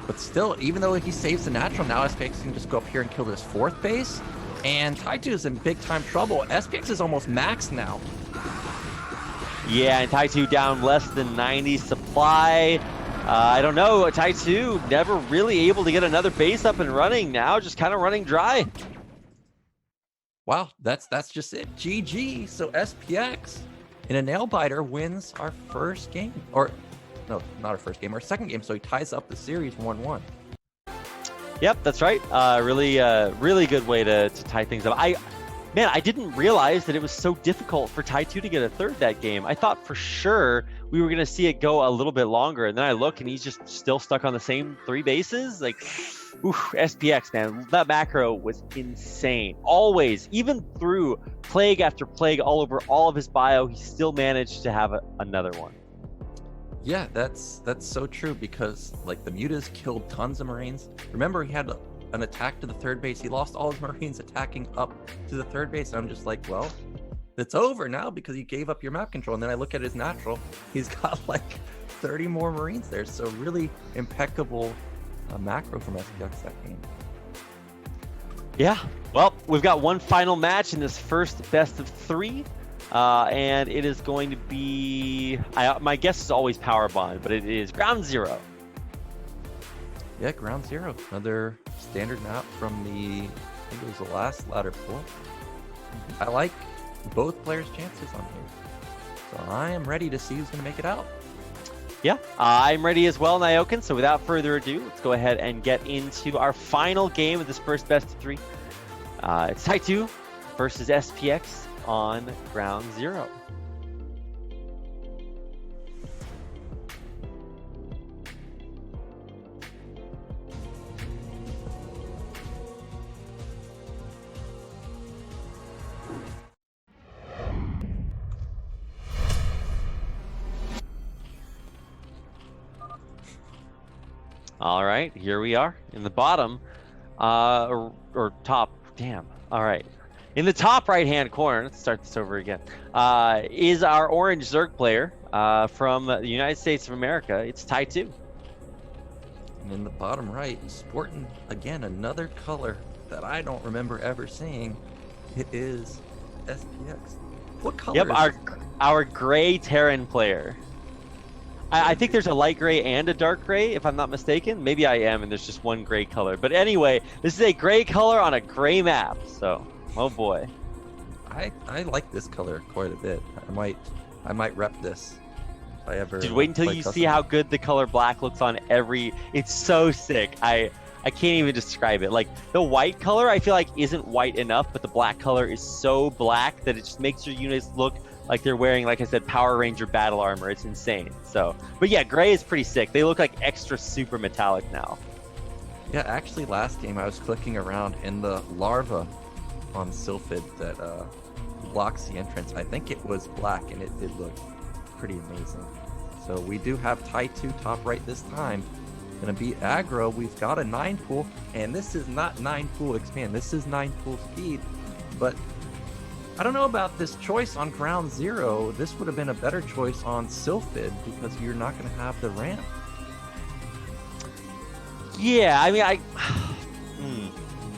But still, even though he saves the natural, now SPX can just go up here and kill this 4th base. And TY2 is in big time trouble. SPX is almost maxed now. Yeah, and TY2 down less than 90 supply. I don't know. TY2 never really able to get another base up and running now. Just kind of running dry. Wow, that's just it. GG. So SPX in a nail biter wins our first game. Or no, not our first game, our second game. So he ties up the series 1-1. Yep, that's right. Really good way to tie things up. Man, I didn't realize that it was so difficult for TY2 to get a 3rd that game. I thought for sure we were going to see it go a little bit longer. And then I look and he's just still stuck on the same 3 bases. Like, oof, SPX, man, that macro was insane. Always, even through plague after plague all over all of his bio, he still managed to have another one. Yeah, that's so true, because like the Mutas killed tons of Marines. Remember, he had an attack to the 3rd base. He lost all his Marines attacking up to the 3rd base. And I'm just like, well, it's over now because you gave up your map control. And then I look at his natural. He's got like 30 more Marines there. So really impeccable macro from SPX that game. Yeah, well, we've got one final match in this first best of 3. And it is going to be, my guess is always Power Bond, but it is Ground Zero. Yeah, Ground Zero. Another standard map from I think it was the last ladder pool. I like both players' chances on here. So I am ready to see who's going to make it out. Yeah, I'm ready as well, Nyoken. So without further ado, let's go ahead and get into our final game of this first best of 3. It's TY2 versus SPX on Ground Zero. All right, here we are in the bottom, or top. Damn. All right, In the top right-hand corner, let's start this over again, is our orange Zerg player from the United States of America. It's TY2. And in the bottom right, sporting, again, another color that I don't remember ever seeing. It is SPX. What color Yep, is our gray Terran player. I think there's a light gray and a dark gray, if I'm not mistaken. Maybe I am, and there's just one gray color. But anyway, this is a gray color on a gray map. So, oh boy. I like this color quite a bit. I might rep this if I ever. Dude, wait until you see how good the color black looks on every. It's so sick. I can't even describe it. Like the white color, I feel like isn't white enough, but the black color is so black that it just makes your units look like they're wearing, like I said, Power Ranger battle armor. It's insane. So, but yeah, gray is pretty sick. They look like extra super metallic now. Yeah, actually, last game I was clicking around and the larva on Sylphid that blocks the entrance, I think it was black, and it did look pretty amazing. So we do have TY2 top right this time. Gonna be aggro. We've got a 9 pool, and this is not 9 pool expand. This is 9 pool speed, but I don't know about this choice on ground 0. This would have been a better choice on Sylphid because you're not going to have the ramp. Yeah, I mean,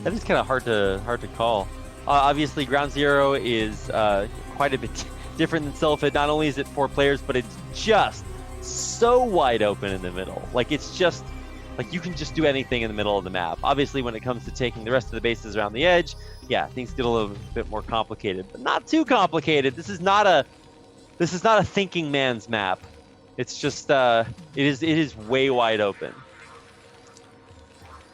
that is kind of hard to call. Obviously, ground 0 is quite a bit different than Sylphid. Not only is it 4 players, but it's just so wide open in the middle. Like it's just like you can just do anything in the middle of the map. Obviously, when it comes to taking the rest of the bases around the edge, yeah, things get a little bit more complicated, but not too complicated. This is not a thinking man's map. It's just it is way wide open.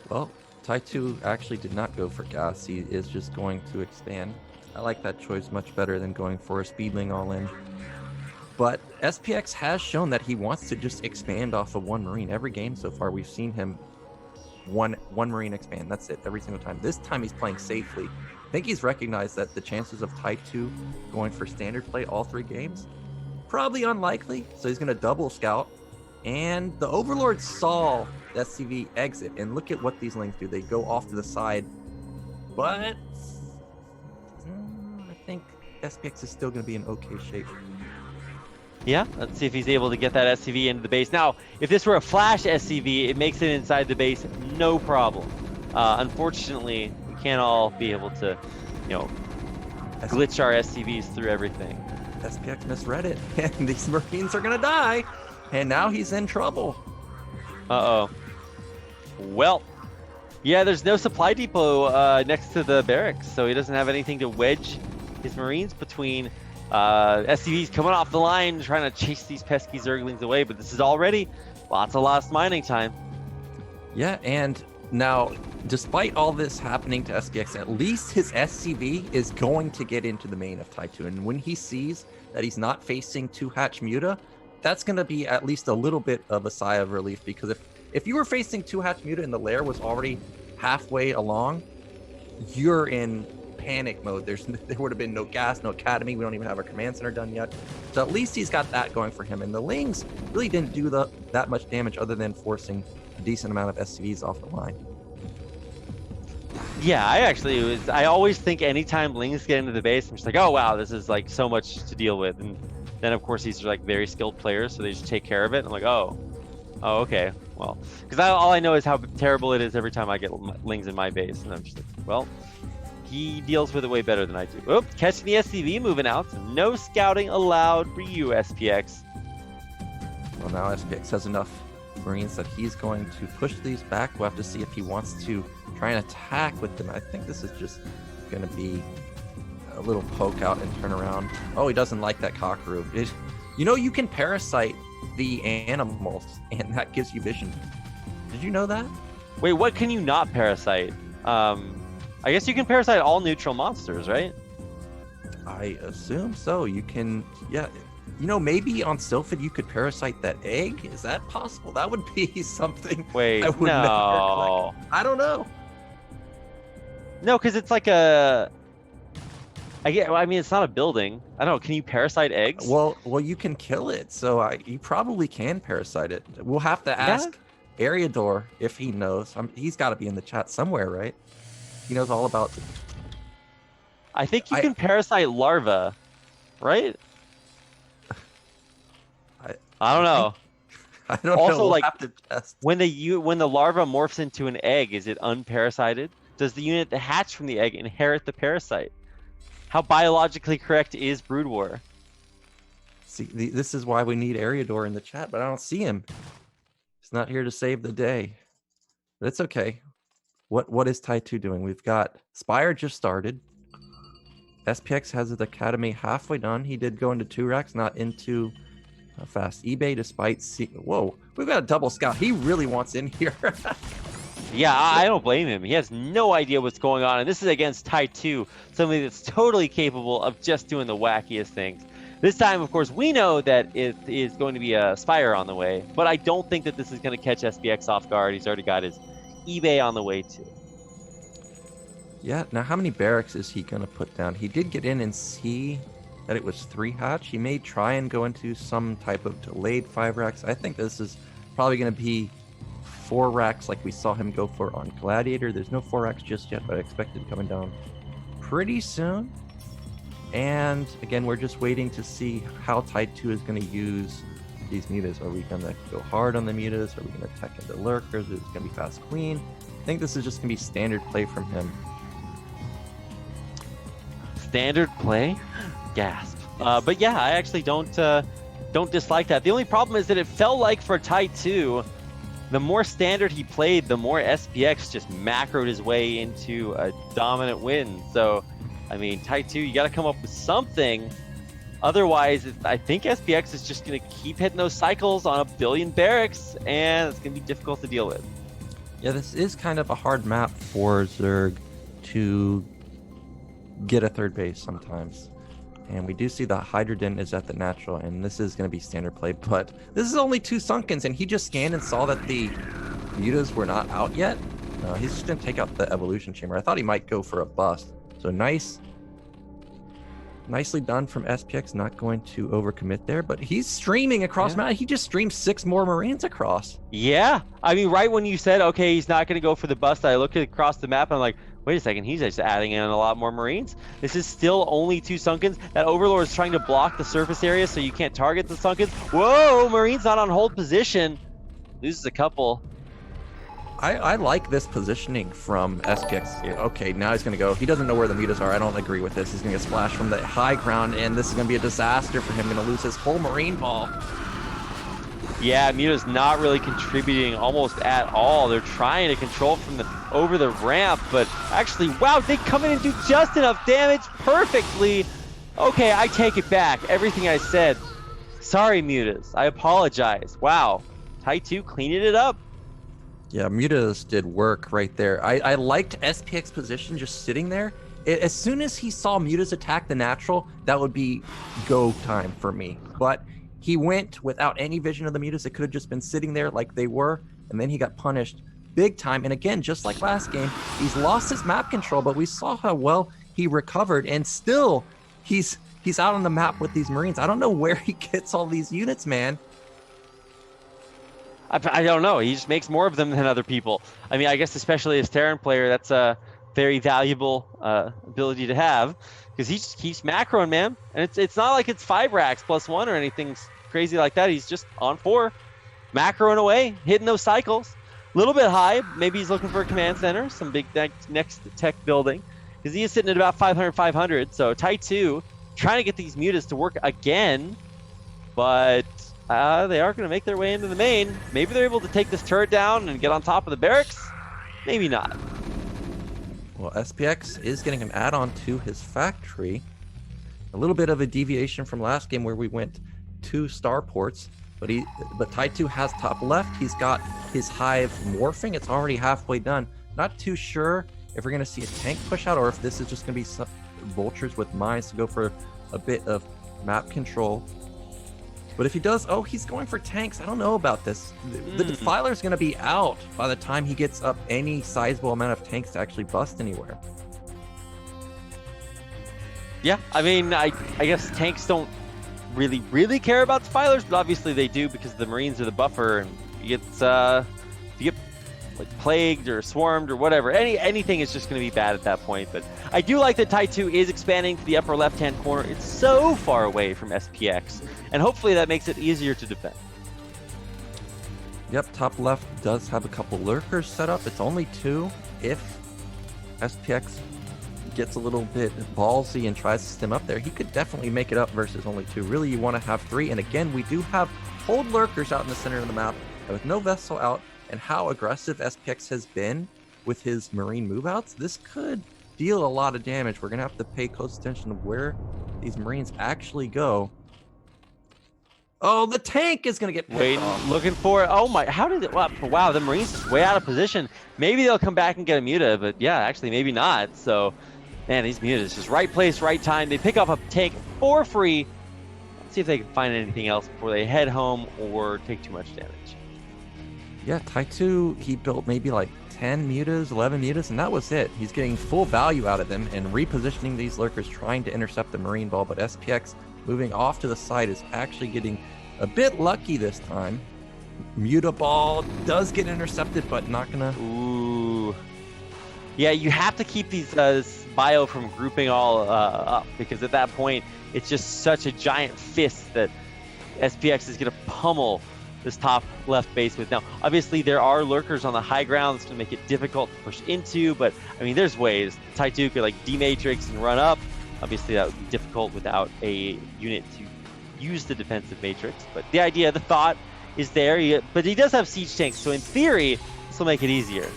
Well, TY2 actually did not go for gas. He is just going to expand. I like that choice much better than going for a speedling all in. But SPX has shown that he wants to just expand off of 1 Marine. Every game so far, we've seen him one Marine expand. That's it, every single time. This time he's playing safely. I think he's recognized that the chances of TY2 going for standard play all 3 games, probably unlikely. So he's going to double scout. And the Overlord saw the SCV exit. And look at what these lings do. They go off to the side. But I think SPX is still going to be in okay shape. Yeah, let's see if he's able to get that SCV into the base. Now, if this were a flash SCV, it makes it inside the base, no problem. Unfortunately, we can't all be able to, glitch our SCVs through everything. SPX misread it, and these Marines are going to die, and now he's in trouble. Uh-oh. Well, yeah, there's no supply depot next to the barracks, so he doesn't have anything to wedge his Marines between. SCVs coming off the line, trying to chase these pesky Zerglings away, but this is already lots of lost mining time. Yeah, and now, despite all this happening to SPX, at least his SCV is going to get into the main of TY2, and when he sees that he's not facing 2-hatch Muta, that's going to be at least a little bit of a sigh of relief, because if you were facing 2-hatch Muta and the lair was already halfway along, you're in panic mode. There would have been no gas, no academy. We don't even have our command center done yet. So at least he's got that going for him. And the Lings really didn't do that much damage other than forcing a decent amount of SCVs off the line. Yeah, I always think anytime Lings get into the base, I'm just like, oh wow, this is like so much to deal with. And then of course these are like very skilled players, so they just take care of it. I'm like, oh okay, well, because all I know is how terrible it is every time I get Lings in my base, and I'm just like, well, he deals with it way better than I do. Oop, catching the SCV moving out. So no scouting allowed for you, SPX. Well, now SPX has enough Marines that he's going to push these back. We'll have to see if he wants to try and attack with them. I think this is just going to be a little poke out and turn around. Oh, he doesn't like that cockeroo. You can parasite the animals, and that gives you vision. Did you know that? Wait, what can you not parasite? I guess you can parasite all neutral monsters, right? I assume so. You can, yeah. Maybe on Sylphid you could parasite that egg. Is that possible? That would be something. Wait, I would no. Never collect. I don't know. No, because it's like a. I mean, it's not a building. I don't know. Can you parasite eggs? Well, you can kill it. So you probably can parasite it. We'll have to ask Ariador if he knows. He's got to be in the chat somewhere, right? He knows all about it. I think you can parasite larva, right? I don't know. I don't Also, know. We'll like, have to test. when the larva morphs into an egg, is it unparasited? Does the unit that hatch from the egg inherit the parasite? How biologically correct is Brood War? See, this is why we need Ariador in the chat, but I don't see him. He's not here to save the day. But it's okay. What is TY2 doing? We've got Spire just started. SPX has his academy halfway done. He did go into 2 racks, not into fast eBay, despite whoa, we've got a double scout. He really wants in here. Yeah, I don't blame him. He has no idea what's going on, and this is against TY2, somebody that's totally capable of just doing the wackiest things. This time, of course, we know that it is going to be a Spire on the way, but I don't think that this is going to catch SPX off guard. He's already got his eBay on the way too. Yeah, now how many barracks is he going to put down? He did get in and see that it was 3 hatch. He may try and go into some type of delayed 5 racks. I think this is probably going to be 4 racks like we saw him go for on Gladiator. There's no 4 racks just yet, but I expect it coming down pretty soon. And again, we're just waiting to see how TY2 is going to use these mutas. Are we going to go hard on the mutas? Are we going to tech into lurkers? Is it going to be fast queen? I think this is just going to be standard play from him. Standard play? Gasp. But yeah, I actually don't dislike that. The only problem is that it felt like for TY2, the more standard he played, the more SPX just macroed his way into a dominant win. So, I mean, TY2, you got to come up with something. Otherwise, I think SPX is just going to keep hitting those cycles on a billion barracks, and it's going to be difficult to deal with. Yeah, this is kind of a hard map for Zerg to get a 3rd base sometimes. And we do see the Hydrogen is at the natural, and this is going to be standard play, but this is only 2 Sunkens, and he just scanned and saw that the mutas were not out yet. He's just going to take out the evolution chamber. I thought he might go for a bust. So nicely done from SPX, not going to overcommit there, but he's streaming across map. He just streamed 6 more Marines across. Yeah, I mean, right when you said, okay, he's not going to go for the bust, I looked across the map and I'm like, wait a second, he's just adding in a lot more Marines. This is still only 2 Sunkens. That Overlord is trying to block the surface area so you can't target the Sunkens. Whoa, Marine's not on hold position. Loses a couple. I like this positioning from SPX. Okay, now he's going to go. He doesn't know where the mutas are. I don't agree with this. He's going to get splashed from the high ground, and this is going to be a disaster for him. Going to lose his whole Marine ball. Yeah, Muta's not really contributing almost at all. They're trying to control from over the ramp, but actually, wow, they come in and do just enough damage perfectly. Okay, I take it back. Everything I said. Sorry, Mutas. I apologize. Wow. TY2 cleaning it up. Yeah, Mutas did work right there. I liked SPX position just sitting there. As soon as he saw Mutas attack the natural, that would be go time for me. But he went without any vision of the Mutas. It could have just been sitting there like they were, and then he got punished big time. And again, just like last game, he's lost his map control, but we saw how well he recovered, and still he's out on the map with these Marines. I don't know where he gets all these units, man. I don't know. He just makes more of them than other people. I mean, I guess especially as Terran player, that's a very valuable ability to have, because he just keeps macroing, man. And it's not like it's 5 racks +1 or anything crazy like that. He's just on 4, macroing away, hitting those cycles. A little bit high. Maybe he's looking for a command center, some big next tech building, because he is sitting at about 500. So TY2 trying to get these mutas to work again, but they are going to make their way into the main. Maybe they're able to take this turret down and get on top of the barracks. Maybe not. Well, SPX is getting an add-on to his factory. A little bit of a deviation from last game where we went 2 starports, but TY2 has top left. He's got his hive morphing. It's already halfway done. Not too sure if we're going to see a tank push out or if this is just going to be some vultures with mines to go for a bit of map control. But if he does, oh, he's going for tanks. I don't know about this. The Defiler's going to be out by the time he gets up any sizable amount of tanks to actually bust anywhere. Yeah, I mean, I guess tanks don't really care about Defilers, but obviously they do because the Marines are the buffer, and you get like plagued or swarmed or whatever. Anything is just going to be bad at that point. But I do like that TY2 is expanding to the upper left-hand corner. It's so far away from SPX, and hopefully that makes it easier to defend. Yep, top left does have a couple lurkers set up. It's only 2. If SPX gets a little bit ballsy and tries to stem up there, he could definitely make it up versus only 2. Really, you want to have 3. And again, we do have hold lurkers out in the center of the map. And with no vessel out and how aggressive SPX has been with his marine move-outs, this could deal a lot of damage. We're going to have to pay close attention to where these marines actually go. Oh, the tank is going to get picked off. Looking for it. Oh my, how did it, wow, the Marines is way out of position. Maybe they'll come back and get a muta, but yeah, actually maybe not. So, man, these mutas, just right place, right time. They pick off a tank for free. Let's see if they can find anything else before they head home or take too much damage. Yeah, TY2, he built maybe like 10 mutas, 11 mutas, and that was it. He's getting full value out of them and repositioning these lurkers, trying to intercept the marine ball, but SPX moving off to the side is actually getting a bit lucky this time. Muta ball does get intercepted, but not gonna. Ooh. Yeah, you have to keep these bio from grouping all up, because at that point, it's just such a giant fist that SPX is gonna pummel this top left base with. Now, obviously, there are lurkers on the high ground that's gonna make it difficult to push into, but I mean, there's ways. TY2 could like D-matrix and run up. Obviously, that would be difficult without a unit to use the defensive matrix. But the idea, the thought is there. But he does have siege tanks, so in theory, this will make it easier.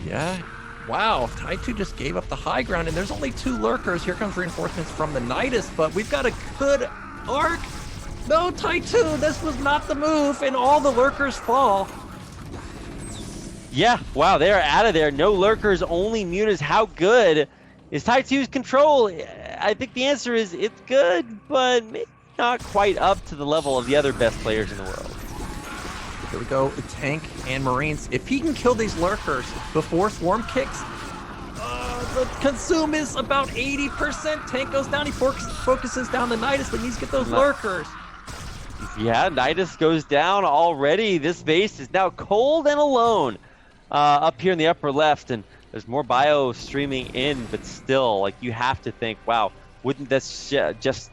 Yeah. Wow, TY2 just gave up the high ground, and there's only 2 lurkers. Here comes reinforcements from the Nidus, but we've got a good arc. No, TY2, this was not the move, and all the lurkers fall. Yeah, wow, they are out of there. No lurkers, only mutas. How good is TY2's control? I think the answer is it's good, but maybe not quite up to the level of the other best players in the world. Here we go, the tank and marines. If he can kill these lurkers before swarm kicks, the consume is about 80%. Tank goes down, he focuses down the Nidus, but he needs to get those lurkers. Yeah, Nidus goes down already. This base is now cold and alone up here in the upper left, and there's more bio streaming in, but still, like, you have to think, wow, wouldn't this just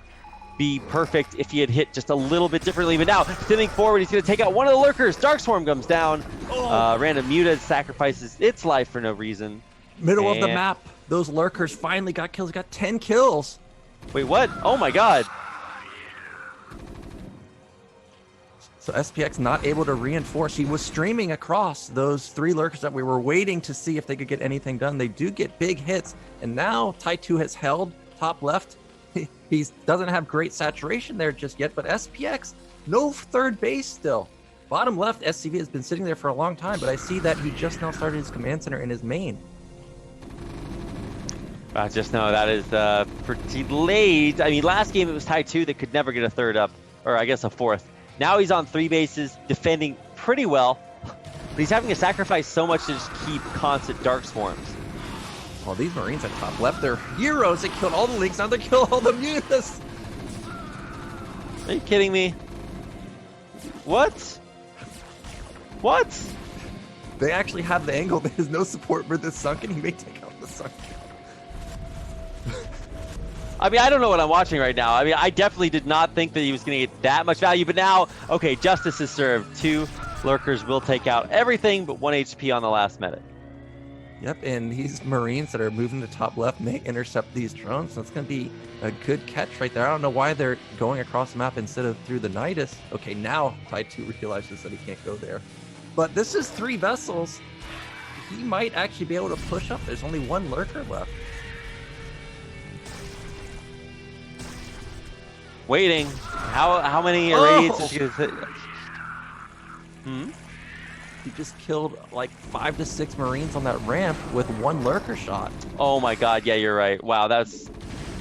be perfect if he had hit just a little bit differently? But now, spinning forward, he's going to take out one of the lurkers. Dark Swarm comes down. Random muta sacrifices its life for no reason. Middle of the map, those lurkers finally got kills. Got 10 kills. Wait, what? Oh my god. So SPX not able to reinforce. He was streaming across those 3 lurkers that we were waiting to see if they could get anything done. They do get big hits, and now TY2 has held top left. He doesn't have great saturation there just yet, but SPX, no third base still. Bottom left, SCV has been sitting there for a long time, but I see that he just now started his command center in his main. Just know that is pretty late. I mean, last game it was TY2 that could never get a third up, or I guess a fourth. Now he's on 3 bases, defending pretty well, but he's having to sacrifice so much to just keep constant Dark Swarms. Well, these Marines at top left, they're heroes. They killed all the Leagues, now they kill all the mutas. Are you kidding me? What? What? They actually have the angle. There's no support for the sunken. He may take out the sunken. I mean, I don't know what I'm watching right now. I mean, I definitely did not think that he was going to get that much value, but now, okay, justice is served. 2 lurkers will take out everything but 1 HP on the last medic. Yep, and these Marines that are moving to top left may intercept these drones. That's going to be a good catch right there. I don't know why they're going across the map instead of through the Nidus. Okay, now TY2 realizes that he can't go there. But this is 3 vessels. He might actually be able to push up. There's only 1 lurker left. Waiting. How many radiates is he going to hit? He just killed like 5 to 6 Marines on that ramp with 1 lurker shot. Oh my god, yeah, you're right. Wow, that's,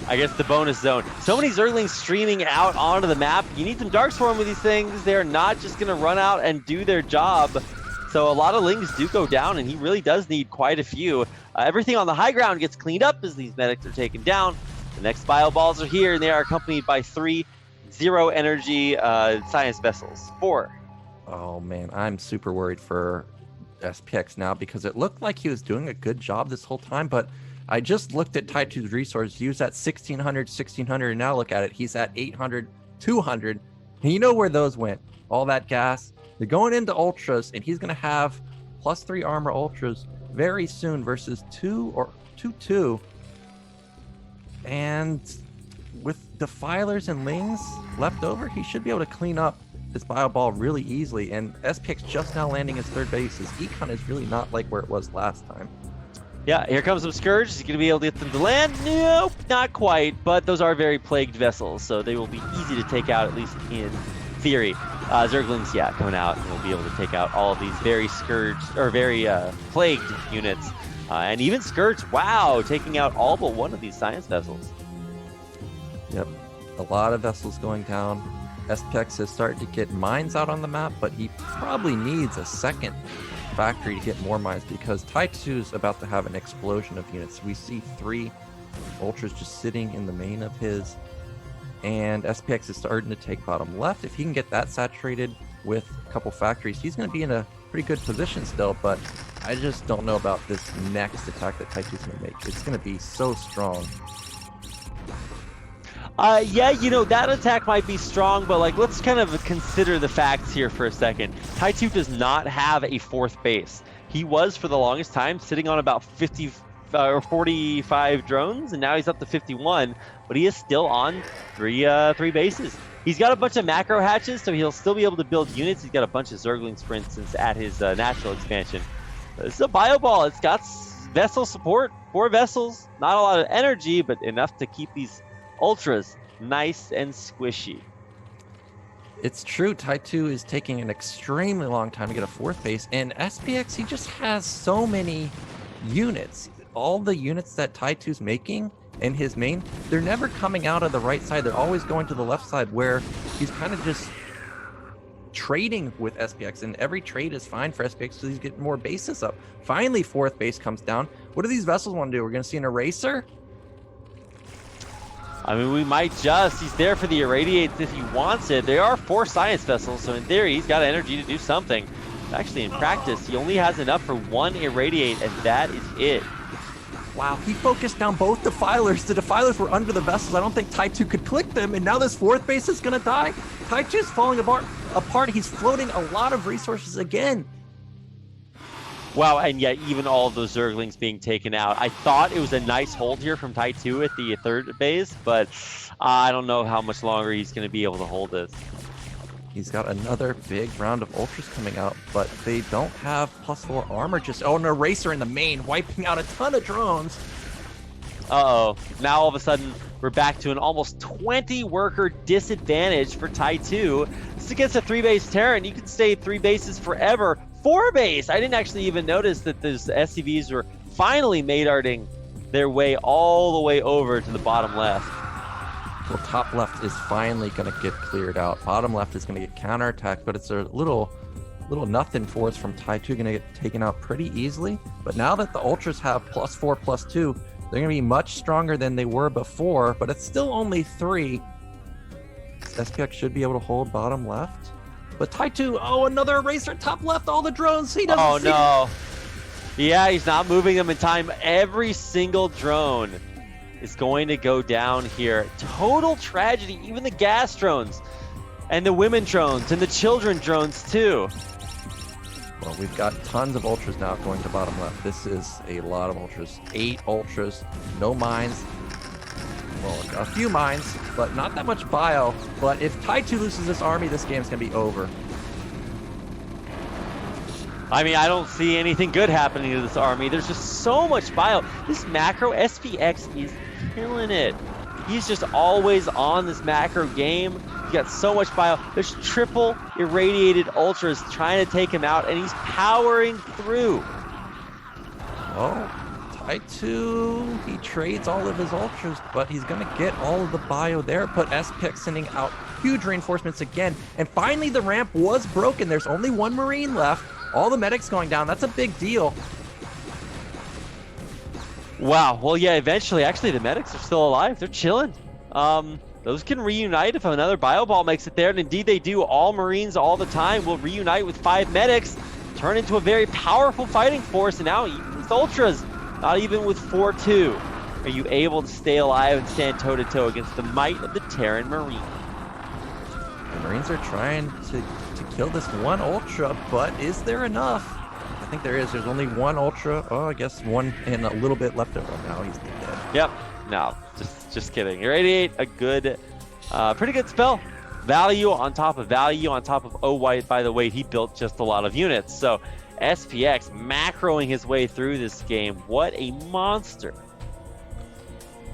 I guess, the bonus zone. So many Zerglings streaming out onto the map. You need some Dark Swarm with these things. They're not just going to run out and do their job. So a lot of Lings do go down, and he really does need quite a few. Everything on the high ground gets cleaned up as these medics are taken down. The next bio balls are here, and they are accompanied by 3 zero energy science vessels. 4. Oh man, I'm super worried for SPX now because it looked like he was doing a good job this whole time, but I just looked at TY2's resource. He was at 1600, and now look at it. He's at 800, 200. And you know where those went? All that gas. They're going into ultras, and he's going to have +3 armor ultras very soon versus 2 And with defilers and lings left over, he should be able to clean up this bio ball really easily. And SPX just now landing his third base. His econ is really not like where it was last time. Yeah, here comes some Scourge. He's going to be able to get them to land. Nope, not quite. But those are very plagued vessels, so they will be easy to take out, at least in theory. Zerglings, yeah, coming out, and we'll be able to take out all of these very scourged, or very plagued units. And even Scourge, wow, taking out all but one of these science vessels. Yep, a lot of vessels going down. SPX is starting to get mines out on the map, but he probably needs a second factory to get more mines because TY2 is about to have an explosion of units. We see 3 ultras just sitting in the main of his, and SPX is starting to take bottom left. If he can get that saturated with a couple factories, he's going to be in a pretty good position still, but I just don't know about this next attack that TY2 is going to make. It's going to be so strong. Yeah, you know, that attack might be strong, but like, let's kind of consider the facts here for a second. TY2 does not have a 4th base. He was, for the longest time, sitting on about 50 or 45 drones, and now he's up to 51, but he is still on three bases. He's got a bunch of macro hatches, so he'll still be able to build units. He's got a bunch of Zerglings, for instance, at his natural expansion. This is a bio ball. It's got vessel support, 4 vessels, not a lot of energy, but enough to keep these ultras nice and squishy. It's true, TY2 is taking an extremely long time to get a 4th base, and SPX, he just has so many units. All the units that TY2's making in his main, they're never coming out of the right side. They're always going to the left side where he's kind of just trading with SPX, and every trade is fine for SPX because he's getting more bases up. Finally, 4th base comes down. What do these vessels want to do? We're going to see an eraser? I mean, we might just. He's there for the irradiates if he wants it. There are 4 science vessels, so in theory, he's got energy to do something. Actually, in practice, he only has enough for 1 irradiate, and that is it. Wow, he focused down both defilers. The defilers were under the vessels. I don't think TY2 could click them, and now this 4th base is going to die. TY2's falling apart. He's floating a lot of resources again. Wow, and yet even all of those Zerglings being taken out. I thought it was a nice hold here from TY2 at the 3rd base, but I don't know how much longer he's going to be able to hold this. He's got another big round of ultras coming out, but they don't have +4 armor. Just, an eraser in the main, wiping out a ton of drones. Uh-oh. Now all of a sudden, we're back to an almost 20 worker disadvantage for TY2. This is against a 3-base Terran. You could stay 3 bases forever. 4 base! I didn't actually even notice that those SCVs were finally Madarting their way all the way over to the bottom left. Well, top left is finally going to get cleared out. Bottom left is going to get counterattacked, but it's a little nothing for us from TY2. Going to get taken out pretty easily. But now that the ultras have +4, +2, they're going to be much stronger than they were before, but it's still only 3. SPX should be able to hold bottom left. But TY2, another eraser top left, all the drones. He doesn't see no. Yeah, he's not moving them in time. Every single drone is going to go down here. Total tragedy. Even the gas drones and the women drones and the children drones too. Well, we've got tons of ultras now going to bottom left. This is a lot of ultras. 8 ultras, no mines. Well, a few mines, but not that much bio. But if TY2 loses this army, this game's going to be over. I mean, I don't see anything good happening to this army. There's just so much bio. This macro SPX is killing it. He's just always on this macro game. He's got so much bio. There's triple irradiated ultras trying to take him out, and he's powering through. Oh, TY2, he trades all of his ultras, but he's going to get all of the bio there. But SPX sending out huge reinforcements again. And finally, the ramp was broken. There's only 1 Marine left. All the medics going down. That's a big deal. Wow. Well, yeah, eventually, actually, the medics are still alive. They're chilling. Those can reunite if another bio ball makes it there, and indeed they do. All Marines all the time will reunite with 5 medics. turn into a very powerful fighting force, and now even with Ultras, not even with 4-2, are you able to stay alive and stand toe-to-toe against the might of the Terran Marine. The Marines are trying to kill this one Ultra, but is there enough? I think there is. There's only one Ultra. Oh, I guess one and a little bit left over. Now he's dead. Yep. No, just kidding. Irradiate, a good, pretty good spell. Value on top of value on top of White. By the way, he built just a lot of units. So SPX macroing his way through this game. What a monster.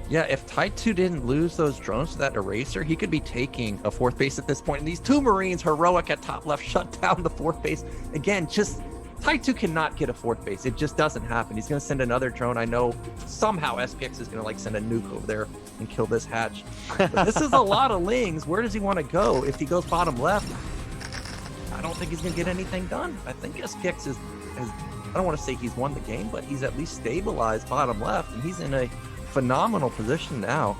Yeah, if TY2 didn't lose those drones to that eraser, he could be taking a 4th base at this point. And these 2 Marines, heroic at top left, shut down the 4th base. Again, just TY2 cannot get a 4th base. It just doesn't happen. He's going to send another drone. I know somehow SPX is going to like send a nuke over there and kill this hatch. But this is a lot of lings. Where does he want to go? If he goes bottom left, I don't think he's going to get anything done. I think SPX is, I don't want to say he's won the game, but he's at least stabilized bottom left, and he's in a phenomenal position now.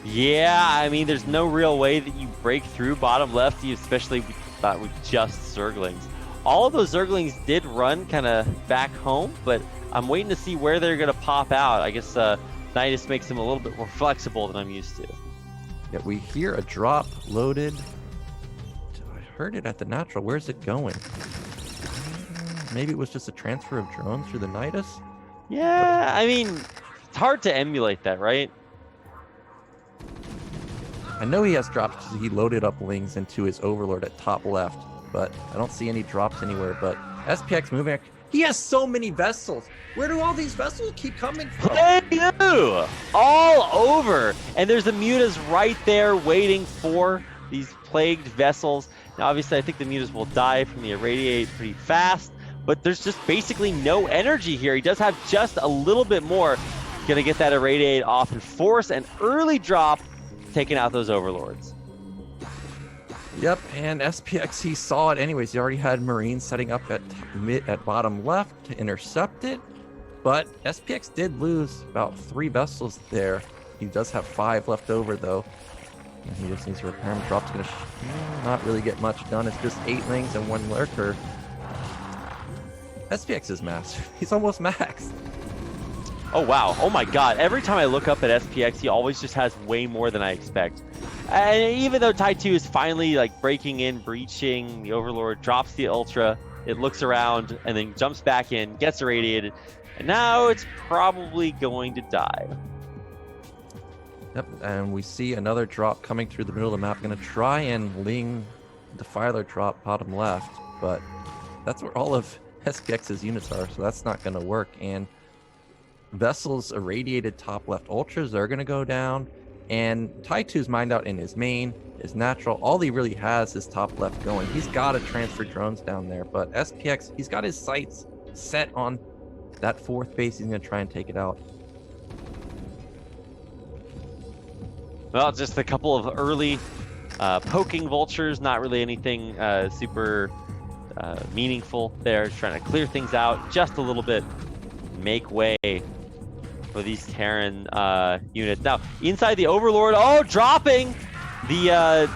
Yeah, I mean, there's no real way that you break through bottom left, especially with just Zerglings. All of those Zerglings did run kind of back home, but I'm waiting to see where they're going to pop out. I guess Nidus makes them a little bit more flexible than I'm used to. Yeah, we hear a drop loaded. I heard it at the natural. Where's it going? Maybe it was just a transfer of drones through the Nidus? Yeah, I mean, it's hard to emulate that, right? I know he has drops because he loaded up lings into his Overlord at top left, but I don't see any drops anywhere. But SPX moving. He has so many vessels. Where do all these vessels keep coming from? They do! All over. And there's the mutas right there waiting for these plagued vessels. Now, obviously, I think the mutas will die from the irradiate pretty fast, but there's just basically no energy here. He does have just a little bit more. Gonna get that irradiate off and force an early drop, taking out those Overlords. Yep, and SPX, he saw it anyways. He already had Marines setting up at bottom left to intercept it, but SPX did lose about 3 vessels there. He does have 5 left over though. And he just needs to repair them. Drop's gonna not really get much done. It's just 8 lings and 1 lurker. SPX is massive. He's almost maxed. Oh, wow. Oh, my God. Every time I look up at SPX, he always just has way more than I expect. And even though TY2 is finally like breaking in, breaching, the Overlord drops the Ultra, it looks around and then jumps back in, gets irradiated, and now it's probably going to die. Yep, and we see another drop coming through the middle of the map. Going to try and ling Defiler drop bottom left, but that's where all of SPX's units are, so that's not going to work. And vessels irradiated top left Ultras are going to go down, and TY2's mined out in his main, his natural. All he really has is top left going. He's got to transfer drones down there, but SPX, he's got his sights set on that 4th base. He's going to try and take it out. Well, just a couple of early poking vultures, not really anything super meaningful there. Just trying to clear things out just a little bit, make way for these Terran units. Now, inside the Overlord, dropping! The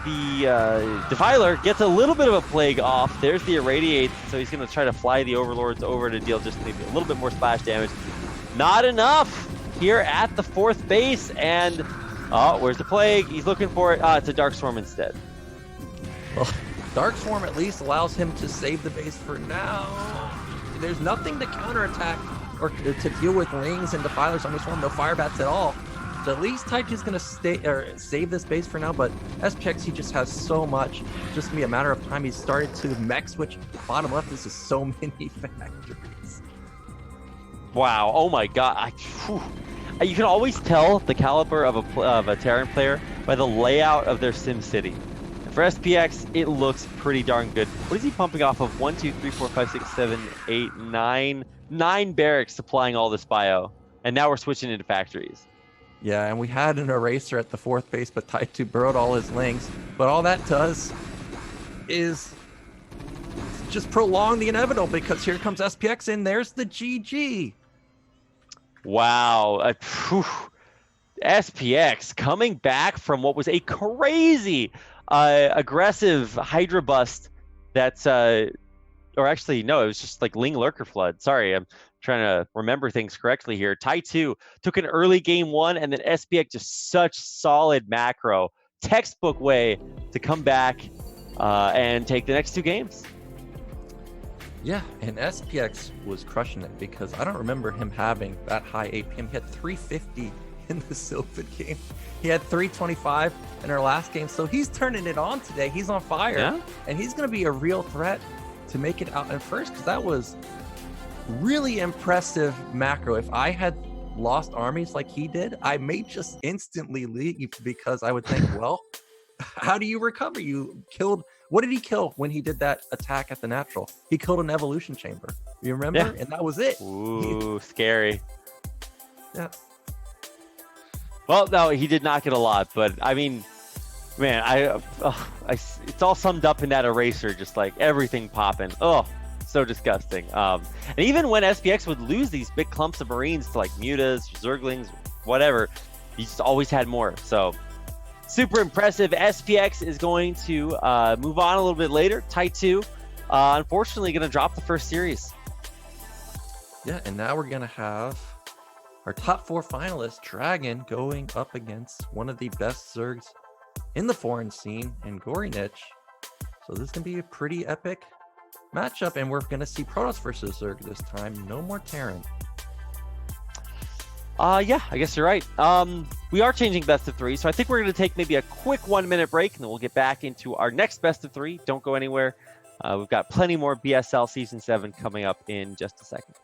Defiler gets a little bit of a plague off. There's the irradiate, so he's going to try to fly the Overlords over to deal just maybe a little bit more splash damage. Not enough here at the 4th base, and where's the plague? He's looking for it. It's a Dark Swarm instead. Well, Dark Swarm at least allows him to save the base for now. There's nothing to counterattack or to deal with lings and Defilers on this Swarm. No fire bats at all. So at least TY2's going to save this base for now, but SPX, he just has so much. It's just going to be a matter of time. He's started to mech switch bottom left. This is so many factories. Wow. Oh my God. You can always tell the caliber of a Terran player by the layout of their Sim City. For SPX, it looks pretty darn good. What is he pumping off of? 1, 2, 3, 4, 5, 6, 7, 8, 9. 9 barracks supplying all this bio. And now we're switching into factories. Yeah, and we had an eraser at the 4th base, but TY2 burrowed all his lings. But all that does is just prolong the inevitable, because here comes SPX and there's the GG. Wow. SPX coming back from what was a crazy aggressive Hydra bust that's or actually, no, it was just like Ling Lurker Flood. Sorry, I'm trying to remember things correctly here. TY2 took an early game 1, and then SPX just such solid macro, textbook way to come back and take the next 2 games. Yeah, and SPX was crushing it because I don't remember him having that high APM. He had 350 in the Sylphid game. He had 325 in our last game. So he's turning it on today. He's on fire. Yeah. And he's going to be a real threat to make it out in first, because that was really impressive macro. If I had lost armies like he did, I may just instantly leave, because I would think, well, how do you recover? You killed, what did he kill when he did that attack at the natural? He killed an evolution chamber. You remember? Yeah. And that was it. Ooh, scary. Yeah. Well, no, he did not get a lot, but I mean, man, it's all summed up in that eraser, just like everything popping. Oh, so disgusting. And even when SPX would lose these big clumps of Marines to like Mutas, Zerglings, whatever, he just always had more. So super impressive. SPX is going to move on a little bit later. TY2, unfortunately, going to drop the first series. Yeah, and now we're going to have our top 4 finalists, Dragon, going up against one of the best Zergs in the foreign scene, and Gorinich. So this is going to be a pretty epic matchup, and we're going to see Protoss versus Zerg this time. No more Terran. Yeah, I guess you're right. We are changing best of 3, so I think we're going to take maybe a quick 1-minute break, and then we'll get back into our next best of 3. Don't go anywhere. We've got plenty more BSL Season 7 coming up in just a second.